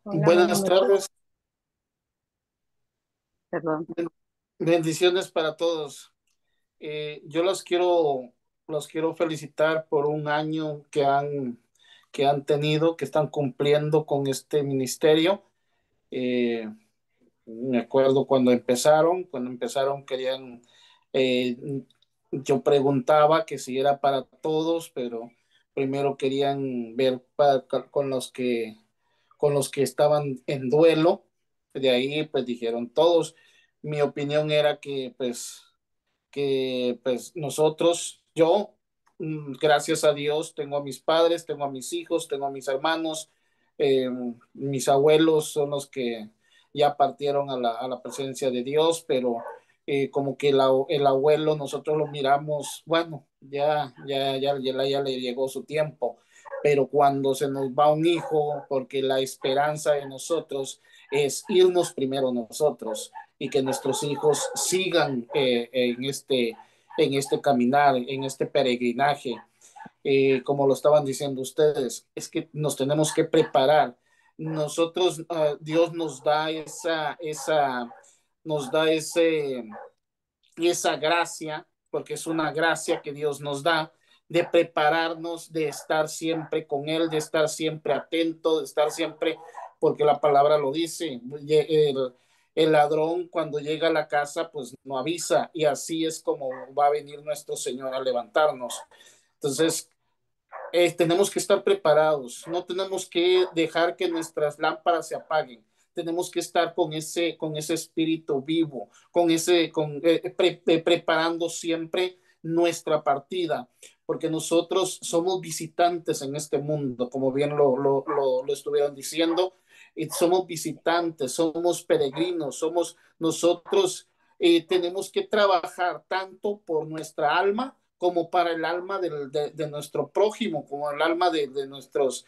Hola, buenas Buenas noches. tardes, Perdón. bendiciones para todos. Yo los quiero felicitar por un año que han tenido, que están cumpliendo con este ministerio. Eh, Me acuerdo cuando empezaron eh, yo preguntaba que si era para todos, pero primero querían ver con los que estaban en duelo. De ahí pues dijeron todos. Mi opinión era que pues nosotros, yo, gracias a Dios, tengo a mis padres, tengo a mis hijos, tengo a mis hermanos, mis abuelos son los que ya partieron a la presencia de Dios, pero como que el abuelo nosotros lo miramos, bueno, ya le llegó su tiempo, pero cuando se nos va un hijo, porque la esperanza de nosotros es irnos primero nosotros y que nuestros hijos sigan en este caminar, en este peregrinaje, como lo estaban diciendo ustedes, es que nos tenemos que preparar. Nosotros, Dios nos da esa gracia, porque es una gracia que Dios nos da, de prepararnos, de estar siempre con Él, de estar siempre atento, de estar siempre, porque la palabra lo dice, el ladrón cuando llega a la casa, pues no avisa, y así es como va a venir nuestro Señor a levantarnos. Entonces, tenemos que estar preparados, no tenemos que dejar que nuestras lámparas se apaguen, tenemos que estar con ese espíritu vivo, preparando siempre nuestra partida, porque nosotros somos visitantes en este mundo, como bien lo estuvieron diciendo, y somos visitantes, somos peregrinos, somos nosotros, tenemos que trabajar tanto por nuestra alma como para el alma de nuestro prójimo, como el alma de nuestros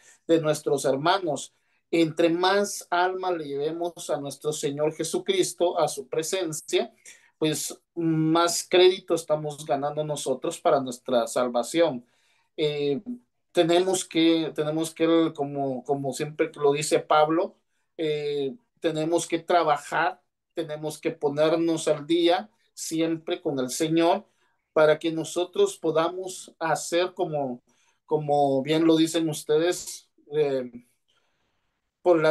hermanos. Entre más alma le llevemos a nuestro Señor Jesucristo, a su presencia, pues más crédito estamos ganando nosotros para nuestra salvación. Eh, tenemos que como siempre lo dice Pablo, tenemos que trabajar, tenemos que ponernos al día siempre con el Señor para que nosotros podamos hacer como bien lo dicen ustedes, por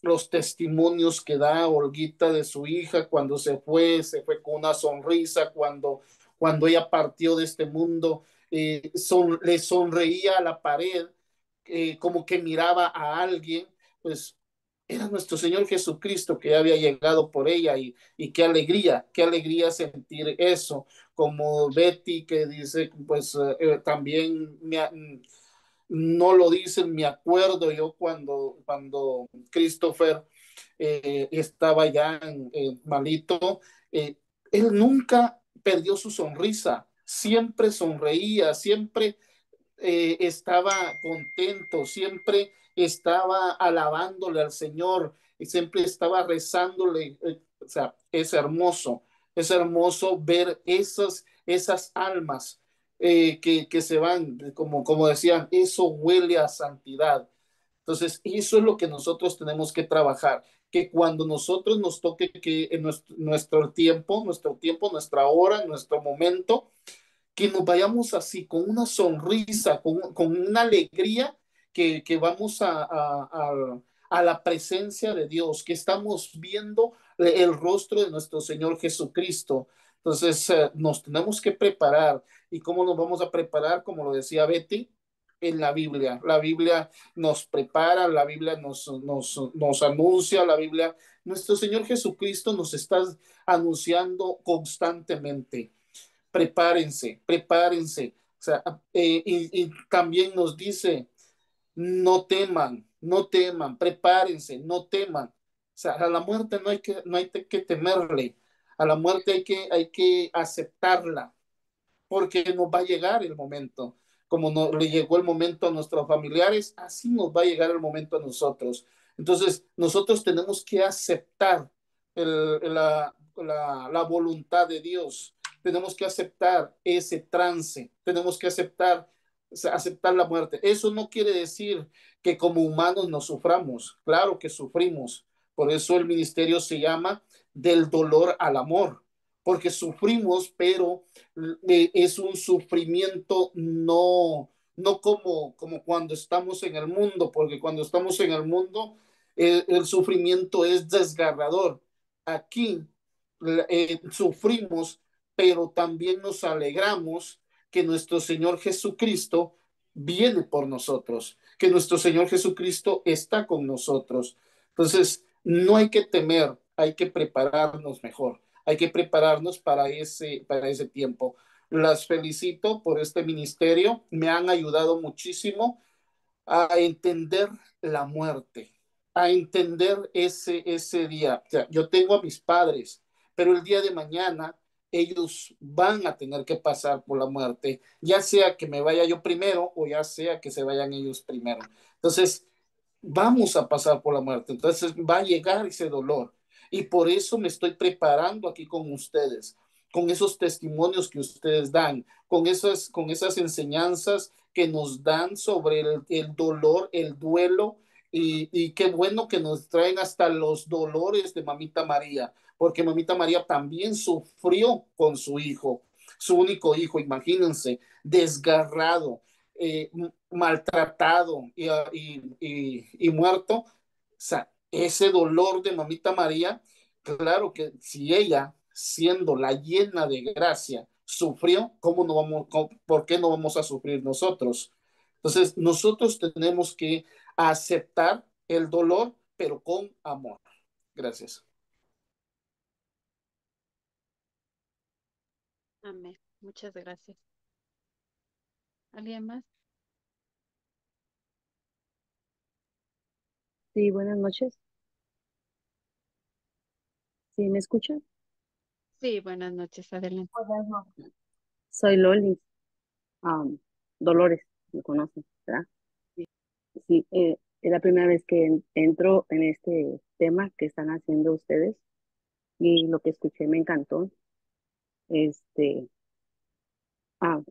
los testimonios que da Olguita de su hija cuando se fue con una sonrisa, cuando ella partió de este mundo, le sonreía a la pared, como que miraba a alguien, pues era nuestro Señor Jesucristo que había llegado por ella y qué alegría sentir eso, como Betty que dice, pues también no lo dicen, me acuerdo yo cuando Christopher estaba ya malito, él nunca perdió su sonrisa, siempre sonreía, siempre estaba contento, siempre estaba alabándole al Señor y siempre estaba rezándole. O sea, es hermoso ver esas almas que se van, como decían, eso huele a santidad. Entonces, eso es lo que nosotros tenemos que trabajar, que cuando nosotros nos toque que en nuestro tiempo, nuestra hora, nuestro momento, que nos vayamos así, con una sonrisa, con una alegría, que vamos a la presencia de Dios, que estamos viendo el rostro de nuestro Señor Jesucristo. Entonces, nos tenemos que preparar. ¿Y cómo nos vamos a preparar? Como lo decía Betty, en la Biblia. La Biblia nos prepara, la Biblia nos anuncia, la Biblia, nuestro Señor Jesucristo nos está anunciando constantemente. Prepárense, prepárense. O sea, y también nos dice, no teman, no teman, prepárense, no teman. O sea, a la muerte no hay que temerle, a la muerte hay que aceptarla, porque nos va a llegar el momento. Como le llegó el momento a nuestros familiares, así nos va a llegar el momento a nosotros. Entonces, nosotros tenemos que aceptar la voluntad de Dios. Tenemos que aceptar ese trance. Tenemos que aceptar, o sea, aceptar la muerte. Eso no quiere decir que como humanos no suframos. Claro que sufrimos. Por eso el ministerio se llama del dolor al amor, porque sufrimos, pero es un sufrimiento no como cuando estamos en el mundo, porque cuando estamos en el mundo, el sufrimiento es desgarrador. Aquí sufrimos, pero también nos alegramos que nuestro Señor Jesucristo viene por nosotros, que nuestro Señor Jesucristo está con nosotros. Entonces, no hay que temer, hay que prepararnos mejor, hay que prepararnos para ese tiempo. Las felicito por este ministerio, me han ayudado muchísimo a entender la muerte, a entender ese día. O sea, yo tengo a mis padres, pero el día de mañana ellos van a tener que pasar por la muerte, ya sea que me vaya yo primero o ya sea que se vayan ellos primero. Entonces, vamos a pasar por la muerte, entonces va a llegar ese dolor. Y por eso me estoy preparando aquí con ustedes, con esos testimonios que ustedes dan, con esas enseñanzas que nos dan sobre el dolor, el duelo, y qué bueno que nos traen hasta los dolores de Mamita María, porque Mamita María también sufrió con su hijo, su único hijo, imagínense, desgarrado, maltratado y muerto. O sea, ese dolor de Mamita María, claro que si ella, siendo la llena de gracia, sufrió, ¿cómo no vamos, por qué no vamos a sufrir nosotros? Entonces, nosotros tenemos que aceptar el dolor, pero con amor. Gracias. Amén. Muchas gracias. ¿Alguien más? Sí, buenas noches. ¿Sí me escuchan? Sí, buenas noches, adelante. Buenas noches. Soy Loli. am, Dolores, me conocen, ¿verdad? Sí. Sí, es la primera vez que entro en este tema que están haciendo ustedes y lo que escuché me encantó. Este, ah,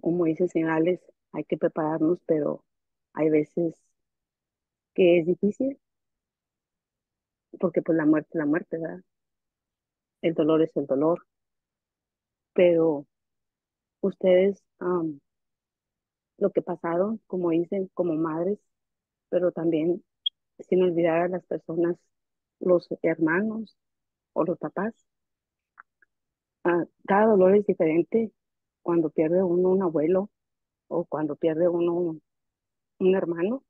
Como dice señor Alex, hay que prepararnos, pero hay veces que es difícil porque pues la muerte, ¿verdad? El dolor es el dolor, pero ustedes, lo que pasaron, como dicen, como madres, pero también sin olvidar a las personas, los hermanos o los papás. Cada dolor es diferente cuando pierde uno un abuelo o cuando pierde uno un hermano,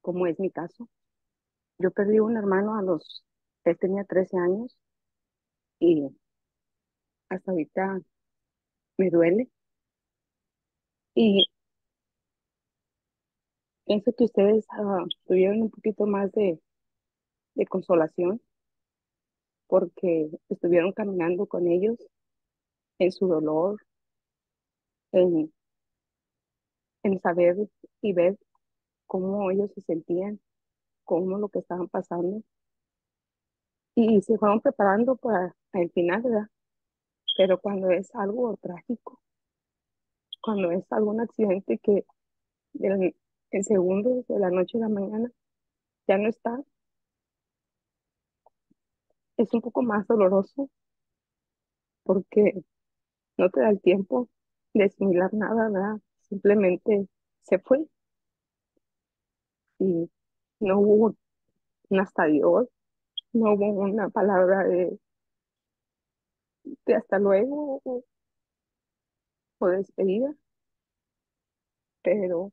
como es mi caso. Yo perdí un hermano él tenía 13 años y hasta ahorita me duele. Y pienso que ustedes tuvieron un poquito más de consolación porque estuvieron caminando con ellos en su dolor, en, en saber y ver cómo ellos se sentían, cómo lo que estaban pasando, y se fueron preparando para el final, ¿verdad? Pero cuando es algo trágico, cuando es algún accidente que del- en segundos, de la noche a la mañana, ya no está. Es un poco más doloroso porque no te da el tiempo de asimilar nada, ¿verdad? Simplemente se fue y no hubo un hasta Dios, no hubo una palabra de hasta luego o despedida, pero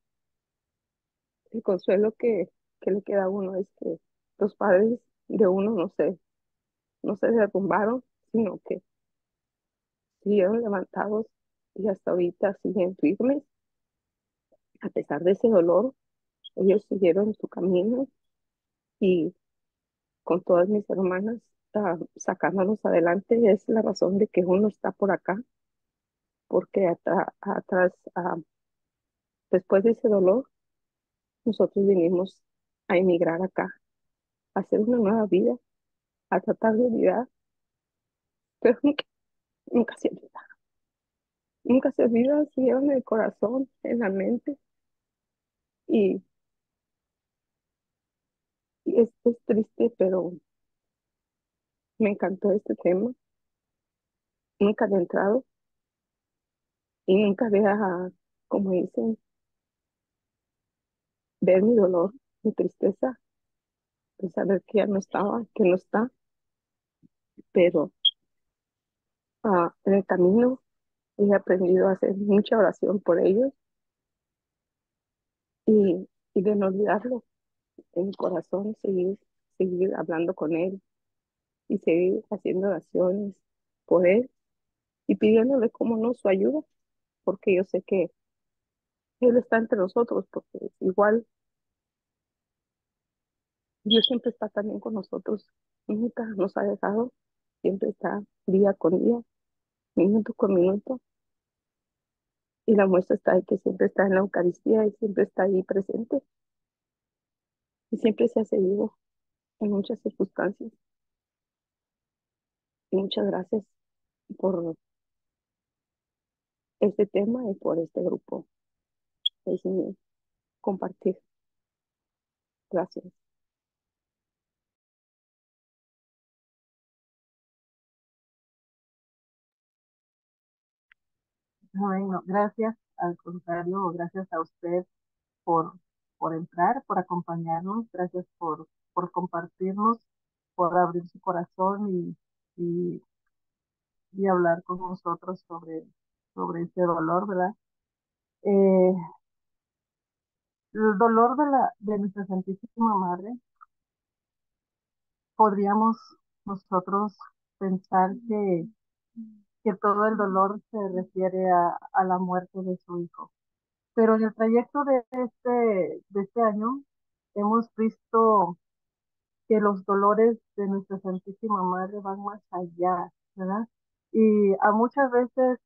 el consuelo que le queda a uno es que los padres de uno no se derrumbaron, sino que siguieron levantados y hasta ahorita siguen firmes. A pesar de ese dolor, ellos siguieron su camino y con todas mis hermanas sacándonos adelante. Es la razón de que uno está por acá, porque atrás, después de ese dolor, nosotros vinimos a emigrar acá, a hacer una nueva vida, a tratar de olvidar, pero nunca se olvida. Nunca se olvida, se lleva en el corazón, en la mente, y, y es triste, pero me encantó este tema. Nunca había entrado y nunca había, como dicen, ver mi dolor, mi tristeza, de saber que ya no estaba, que no está, pero en el camino he aprendido a hacer mucha oración por ellos y de no olvidarlo en mi corazón, seguir hablando con él y seguir haciendo oraciones por él y pidiéndole como no su ayuda, porque yo sé que él está entre nosotros, porque igual Dios siempre está también con nosotros, nunca nos ha dejado, siempre está día con día, minuto con minuto, y la muestra está ahí que siempre está en la Eucaristía y siempre está ahí presente y siempre se hace vivo en muchas circunstancias. Y muchas gracias por este tema y por este grupo. Es mi compartir. Gracias. Bueno, gracias, al contrario, gracias a usted por, por entrar, por acompañarnos, gracias por compartirnos, por abrir su corazón y, y hablar con nosotros sobre ese dolor, ¿verdad? Eh, el dolor de nuestra Santísima Madre, podríamos nosotros pensar que todo el dolor se refiere a la muerte de su hijo. Pero en el trayecto de este año hemos visto que los dolores de nuestra Santísima Madre van más allá, ¿verdad? Y a muchas veces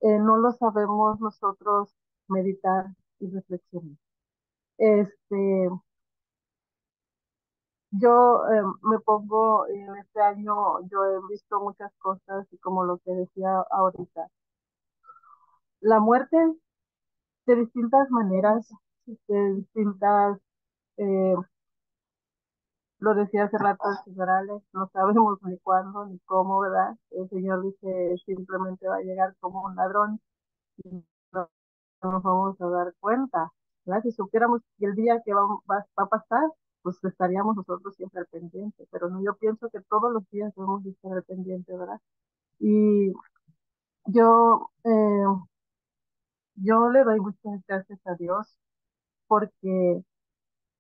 no lo sabemos nosotros meditar y reflexionar. Este, yo me pongo en este año, yo he visto muchas cosas y como lo que decía ahorita, la muerte de distintas maneras, de distintas, eh, lo decía hace rato el señor Alex, no sabemos ni cuándo ni cómo, ¿verdad? El Señor dice simplemente va a llegar como un ladrón y no nos vamos a dar cuenta, ¿verdad? Si supiéramos que el día que va a pasar, pues estaríamos nosotros siempre al pendiente, pero no, yo pienso que todos los días debemos de estar al pendiente, ¿verdad? Y yo, yo le doy muchas gracias a Dios porque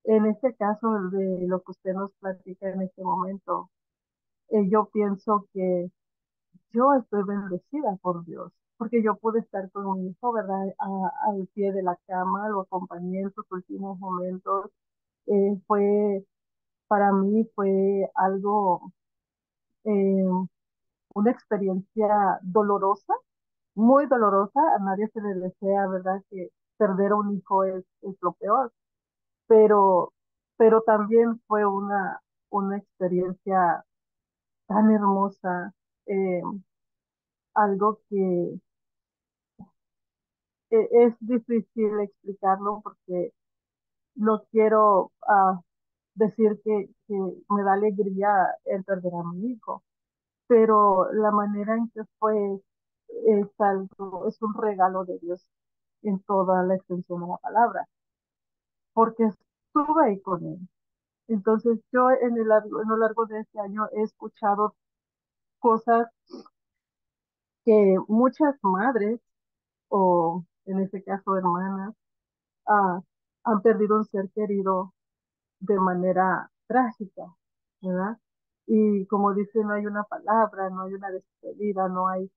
en este caso de lo que usted nos platica en este momento, yo pienso que yo estoy bendecida por Dios, porque yo pude estar con mi hijo, ¿verdad? Al pie de la cama, lo acompañé en sus últimos momentos. Para mí fue algo, eh, una experiencia dolorosa, muy dolorosa. A nadie se le desea, ¿verdad? Que perder a un hijo es lo peor, pero, pero también fue una experiencia tan hermosa, eh, algo que es difícil explicarlo porque no quiero decir que me da alegría el perder a mi hijo, pero la manera en que fue es un regalo de Dios en toda la extensión de la palabra, porque estuve ahí con él. Entonces yo en lo largo de este año he escuchado cosas que muchas madres, o en este caso hermanas, ah, han perdido un ser querido de manera trágica, ¿verdad? Y como dice, no hay una palabra, no hay una despedida, no hay,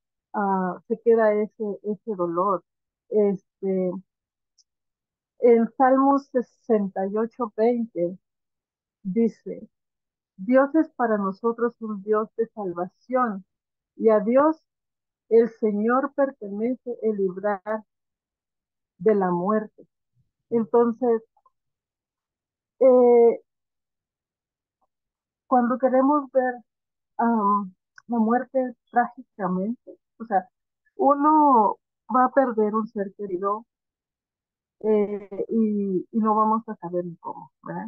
se queda ese dolor. Este, en Salmos 68:20 dice, Dios es para nosotros un Dios de salvación, y a Dios el Señor pertenece el librar de la muerte. Entonces, eh, cuando queremos ver la muerte trágicamente, o sea, uno va a perder un ser querido y no vamos a saber ni cómo, ¿verdad?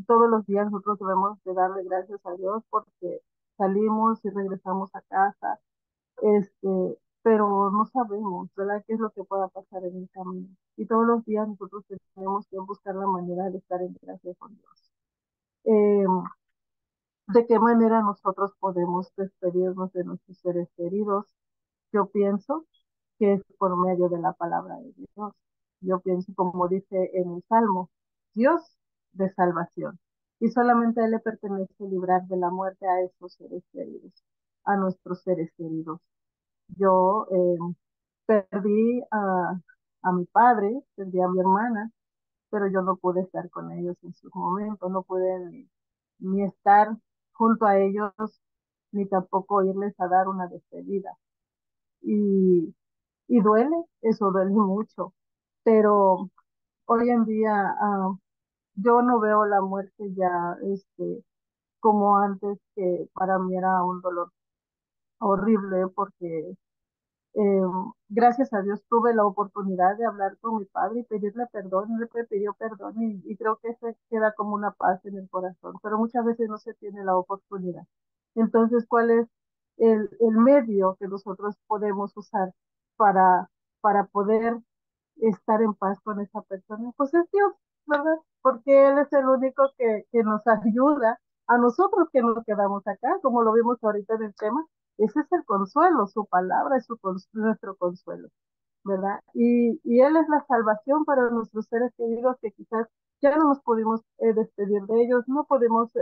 Todos los días nosotros debemos de darle gracias a Dios porque salimos y regresamos a casa, pero no sabemos, ¿verdad? ¿Qué es lo que pueda pasar en el camino? Y todos los días nosotros tenemos que buscar la manera de estar en gracia con Dios. Eh, ¿De qué manera nosotros podemos despedirnos de nuestros seres queridos? Yo pienso que es por medio de la palabra de Dios. Yo pienso, como dice en el Salmo, Dios de salvación. Y solamente a Él le pertenece librar de la muerte a esos seres queridos, a nuestros seres queridos. Yo perdí a mi padre, perdí a mi hermana, pero yo no pude estar con ellos en sus momentos, no pude ni estar junto a ellos, ni tampoco irles a dar una despedida. Y, y duele, eso duele mucho, pero hoy en día yo no veo la muerte ya como antes, que para mí era un dolor horrible porque Eh, gracias a Dios tuve la oportunidad de hablar con mi padre y pedirle perdón, él me pidió perdón y creo que se queda como una paz en el corazón, pero muchas veces no se tiene la oportunidad. Entonces, ¿cuál es el medio que nosotros podemos usar para, para poder estar en paz con esa persona? Pues es Dios, ¿verdad? Porque Él es el único que nos ayuda a nosotros que nos quedamos acá, como lo vimos ahorita en el tema. Ese es el consuelo, su palabra es nuestro consuelo, ¿verdad? Y Él es la salvación para nuestros seres queridos que quizás ya no nos pudimos despedir de ellos, no podemos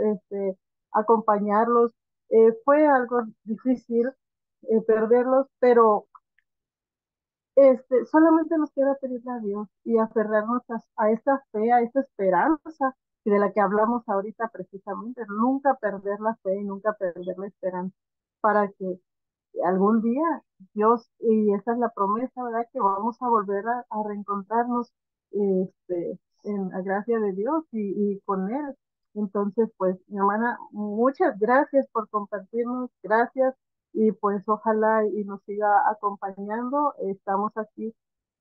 acompañarlos. Fue algo difícil perderlos, pero solamente nos queda pedirle a Dios y aferrarnos a esa fe, a esa esperanza de la que hablamos ahorita precisamente, nunca perder la fe y nunca perder la esperanza para que algún día Dios, y esa es la promesa, ¿verdad? Que vamos a volver a reencontrarnos en la gracia de Dios y con Él. Entonces, pues, mi hermana, muchas gracias por compartirnos, gracias, y pues ojalá y nos siga acompañando. Estamos aquí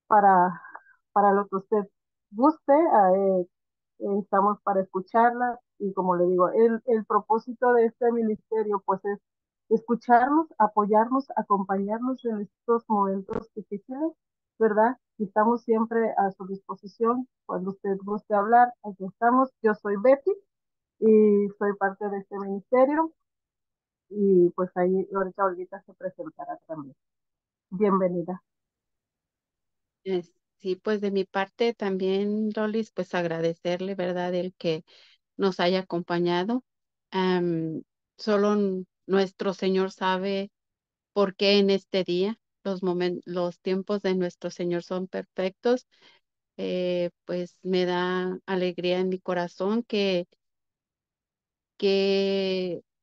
para, para lo que usted guste, estamos para escucharla y como le digo, el propósito de este ministerio pues es escucharnos, apoyarnos, acompañarnos en estos momentos difíciles, ¿verdad? Y estamos siempre a su disposición cuando usted guste hablar. Aquí estamos. Yo soy Betty y soy parte de este ministerio y pues ahí ahorita Olguita se presentará también. Bienvenida. Sí, pues de mi parte también, Lolis, pues agradecerle, ¿verdad? El que nos haya acompañado. Am, Nuestro Señor sabe por qué en este día los tiempos de nuestro Señor son perfectos. Pues me da alegría en mi corazón que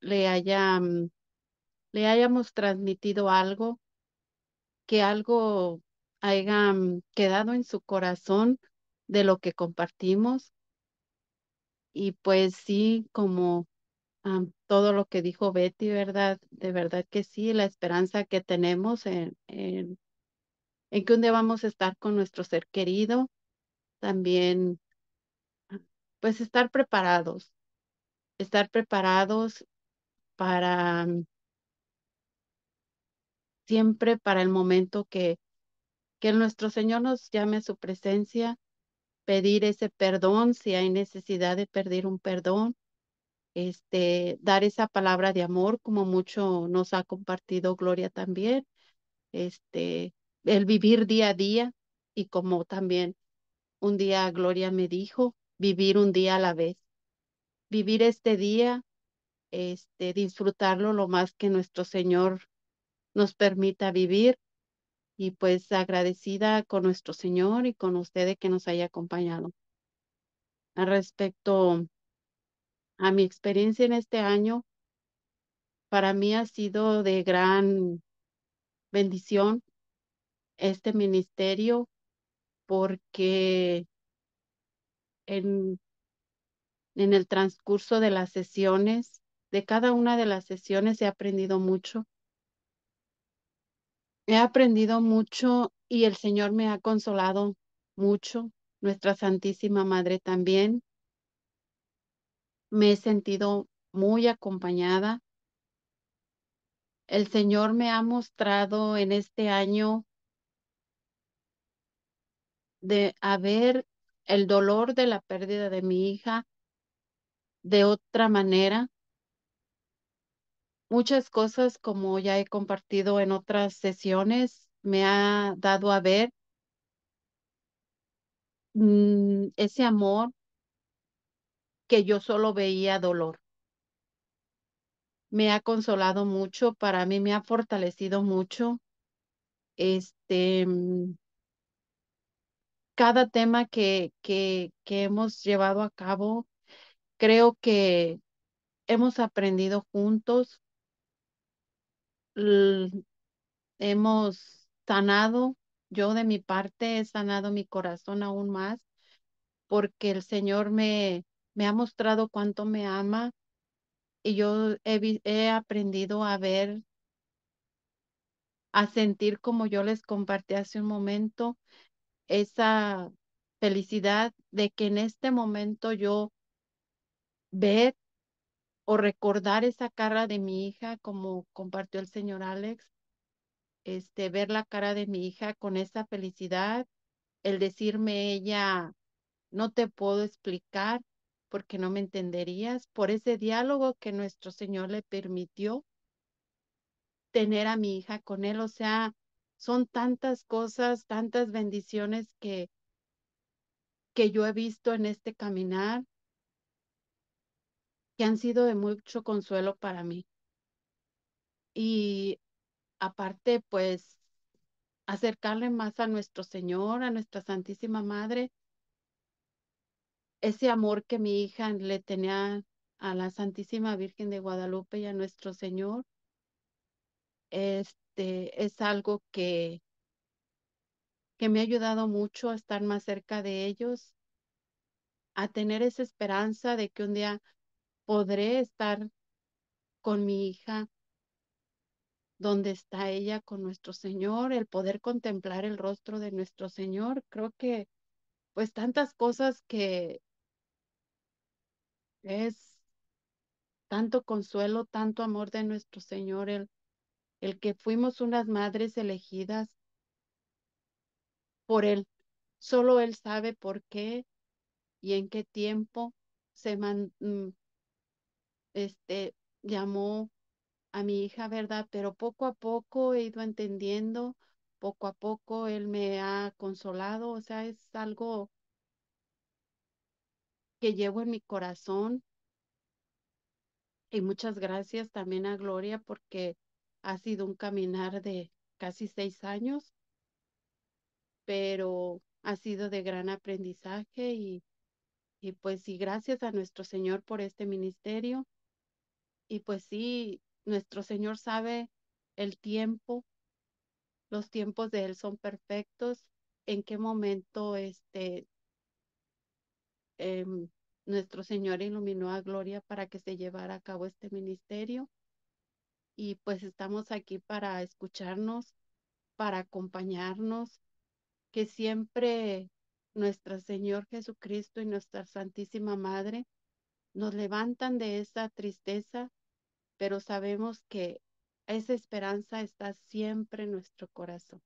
le hayamos transmitido algo, que algo haya quedado en su corazón de lo que compartimos. Y pues sí, como todo lo que dijo Betty, ¿verdad? De verdad que sí, la esperanza que tenemos en que un día vamos a estar con nuestro ser querido también pues estar preparados para siempre para el momento que nuestro Señor nos llame a su presencia, pedir ese perdón si hay necesidad de pedir un perdón, dar esa palabra de amor como mucho nos ha compartido Gloria también, el vivir día a día y como también un día Gloria me dijo, vivir un día a la vez, vivir este día, disfrutarlo lo más que nuestro Señor nos permita vivir y pues agradecida con nuestro Señor y con ustedes que nos haya acompañado. Respecto a mi experiencia en este año, para mí ha sido de gran bendición este ministerio porque en, en el transcurso de las sesiones, de cada una de las sesiones he aprendido mucho. He aprendido mucho y el Señor me ha consolado mucho. Nuestra Santísima Madre también. Me he sentido muy acompañada. El Señor me ha mostrado en este año de haber el dolor de la pérdida de mi hija de otra manera. Muchas cosas, como ya he compartido en otras sesiones, me ha dado a ver ese amor que yo solo veía dolor. Me ha consolado mucho, para mí me ha fortalecido mucho. Este, mm, Cada tema que hemos llevado a cabo, creo que hemos aprendido juntos, hemos sanado, yo de mi parte he sanado mi corazón aún más, porque el Señor me ha mostrado cuánto me ama y yo he aprendido a ver, a sentir como yo les compartí hace un momento, esa felicidad de que en este momento yo ver o recordar esa cara de mi hija, como compartió el señor Alex, ver la cara de mi hija con esa felicidad, el decirme ella, no te puedo explicar porque no me entenderías, por ese diálogo que nuestro Señor le permitió tener a mi hija con él, o sea, son tantas cosas, tantas bendiciones que yo he visto en este caminar que han sido de mucho consuelo para mí. Y aparte, pues, acercarle más a nuestro Señor, a nuestra Santísima Madre, ese amor que mi hija le tenía a la Santísima Virgen de Guadalupe y a nuestro Señor, es algo que me ha ayudado mucho a estar más cerca de ellos, a tener esa esperanza de que un día podré estar con mi hija donde está ella con nuestro Señor, el poder contemplar el rostro de nuestro Señor. Creo que pues tantas cosas que es tanto consuelo, tanto amor de nuestro Señor, el que fuimos unas madres elegidas por Él. Solo Él sabe por qué y en qué tiempo se llamó a mi hija, ¿verdad? Pero poco a poco he ido entendiendo, poco a poco Él me ha consolado, o sea, es algo que llevo en mi corazón. Y muchas gracias también a Gloria porque ha sido un caminar de casi 6 años, pero ha sido de gran aprendizaje y pues sí, gracias a nuestro Señor por este ministerio. Y pues sí, nuestro Señor sabe el tiempo, los tiempos de Él son perfectos, en qué momento em, nuestro Señor iluminó a Gloria para que se llevara a cabo este ministerio. Y pues estamos aquí para escucharnos, para acompañarnos, que siempre nuestro Señor Jesucristo y nuestra Santísima Madre nos levantan de esa tristeza, pero sabemos que esa esperanza está siempre en nuestro corazón,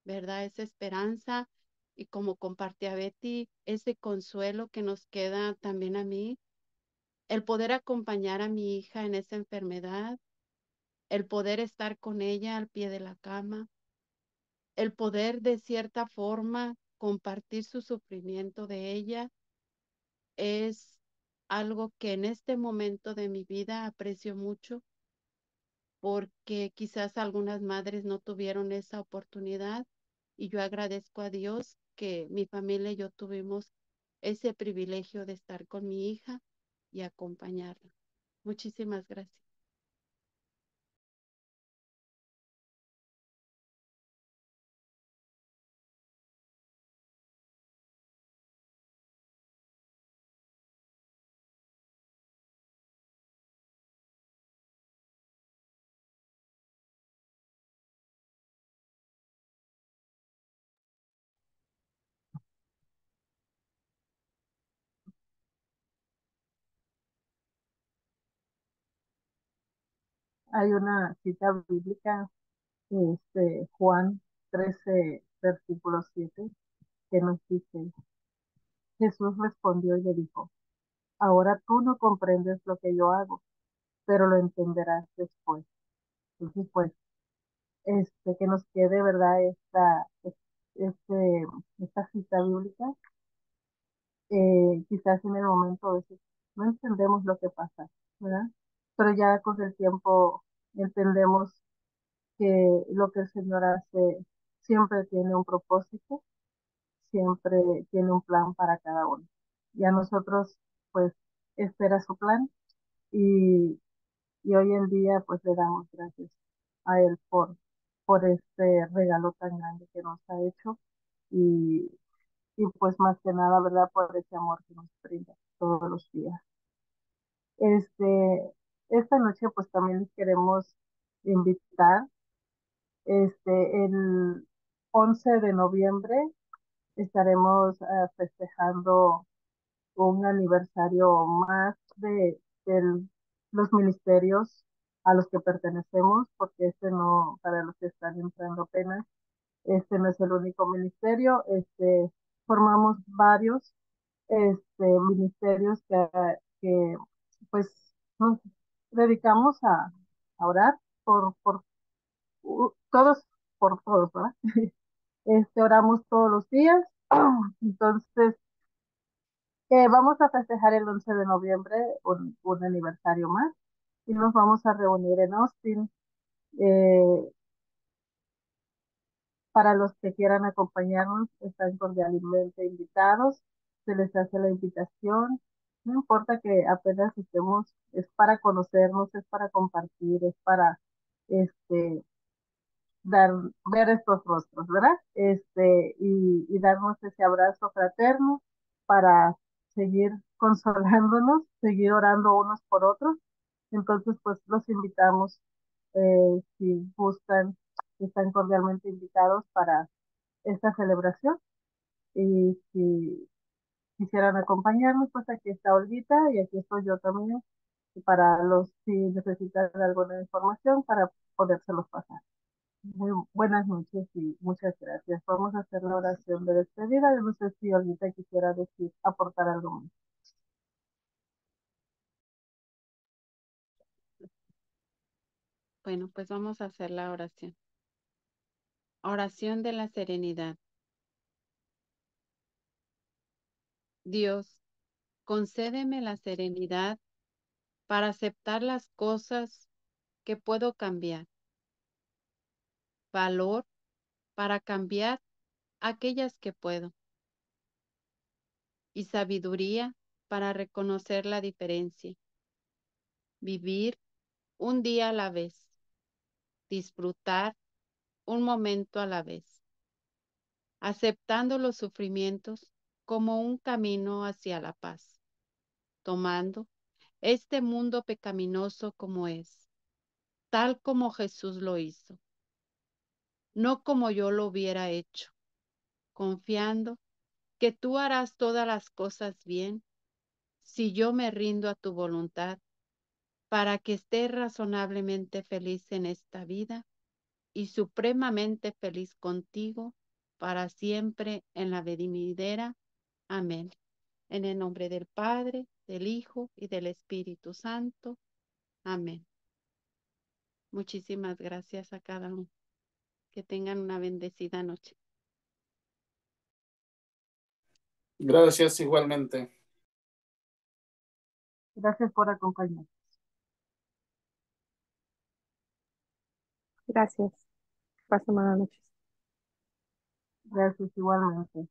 ¿verdad? Esa esperanza, y como compartía Betty, ese consuelo que nos queda también a mí, el poder acompañar a mi hija en esa enfermedad, el poder estar con ella al pie de la cama, el poder de cierta forma compartir su sufrimiento de ella, es algo que en este momento de mi vida aprecio mucho, porque quizás algunas madres no tuvieron esa oportunidad, y yo agradezco a Dios que mi familia y yo tuvimos ese privilegio de estar con mi hija y acompañarla. Muchísimas gracias. Hay una cita bíblica, Juan 13, versículo 7, que nos dice, Jesús respondió y le dijo, ahora tú no comprendes lo que yo hago, pero lo entenderás después. Entonces, pues, que nos quede, ¿verdad? Esta cita bíblica, quizás en el momento a veces no entendemos lo que pasa, ¿verdad? Pero ya con el tiempo entendemos que lo que el Señor hace siempre tiene un propósito, siempre tiene un plan para cada uno. Y a nosotros, pues, espera su plan, y, y hoy en día, pues, le damos gracias a Él por este regalo tan grande que nos ha hecho, y, y pues más que nada, ¿verdad? Por ese amor que nos brinda todos los días. Esta noche, pues, también les queremos invitar, el 11 de noviembre estaremos festejando un aniversario más de los ministerios a los que pertenecemos, porque este no, para los que están entrando apenas, este no es el único ministerio, formamos varios ministerios que pues nos dedicamos a orar por todos, por todos, ¿verdad? Oramos todos los días. Entonces, vamos a festejar el 11 de noviembre un aniversario más, y nos vamos a reunir en Austin. Eh, para los que quieran acompañarnos, están cordialmente invitados. Se les hace la invitación. No importa que apenas estemos, es para conocernos, es para compartir, es para este, dar, ver estos rostros, ¿verdad? Y darnos ese abrazo fraterno para seguir consolándonos, seguir orando unos por otros. Entonces, pues los invitamos, si gustan, están cordialmente invitados para esta celebración. Y si quisieran acompañarnos, pues aquí está Olguita y aquí estoy yo también, y para los si necesitan alguna información para podérselos pasar. Muy buenas noches y muchas gracias. Vamos a hacer la oración de despedida. Yo no sé si Olguita quisiera decir, aportar algo más. Bueno, pues vamos a hacer la oración. Oración de la serenidad. Dios, concédeme la serenidad para aceptar las cosas que puedo cambiar, valor para cambiar aquellas que puedo, y sabiduría para reconocer la diferencia. Vivir un día a la vez, disfrutar un momento a la vez, aceptando los sufrimientos como un camino hacia la paz, tomando este mundo pecaminoso como es, tal como Jesús lo hizo, no como yo lo hubiera hecho, confiando que tú harás todas las cosas bien si yo me rindo a tu voluntad, para que esté razonablemente feliz en esta vida y supremamente feliz contigo para siempre en la venidera. Amén. En el nombre del Padre, del Hijo y del Espíritu Santo. Amén. Muchísimas gracias a cada uno. Que tengan una bendecida noche. Gracias igualmente. Gracias por acompañarnos. Gracias. Pasen buenas noches. Gracias igualmente.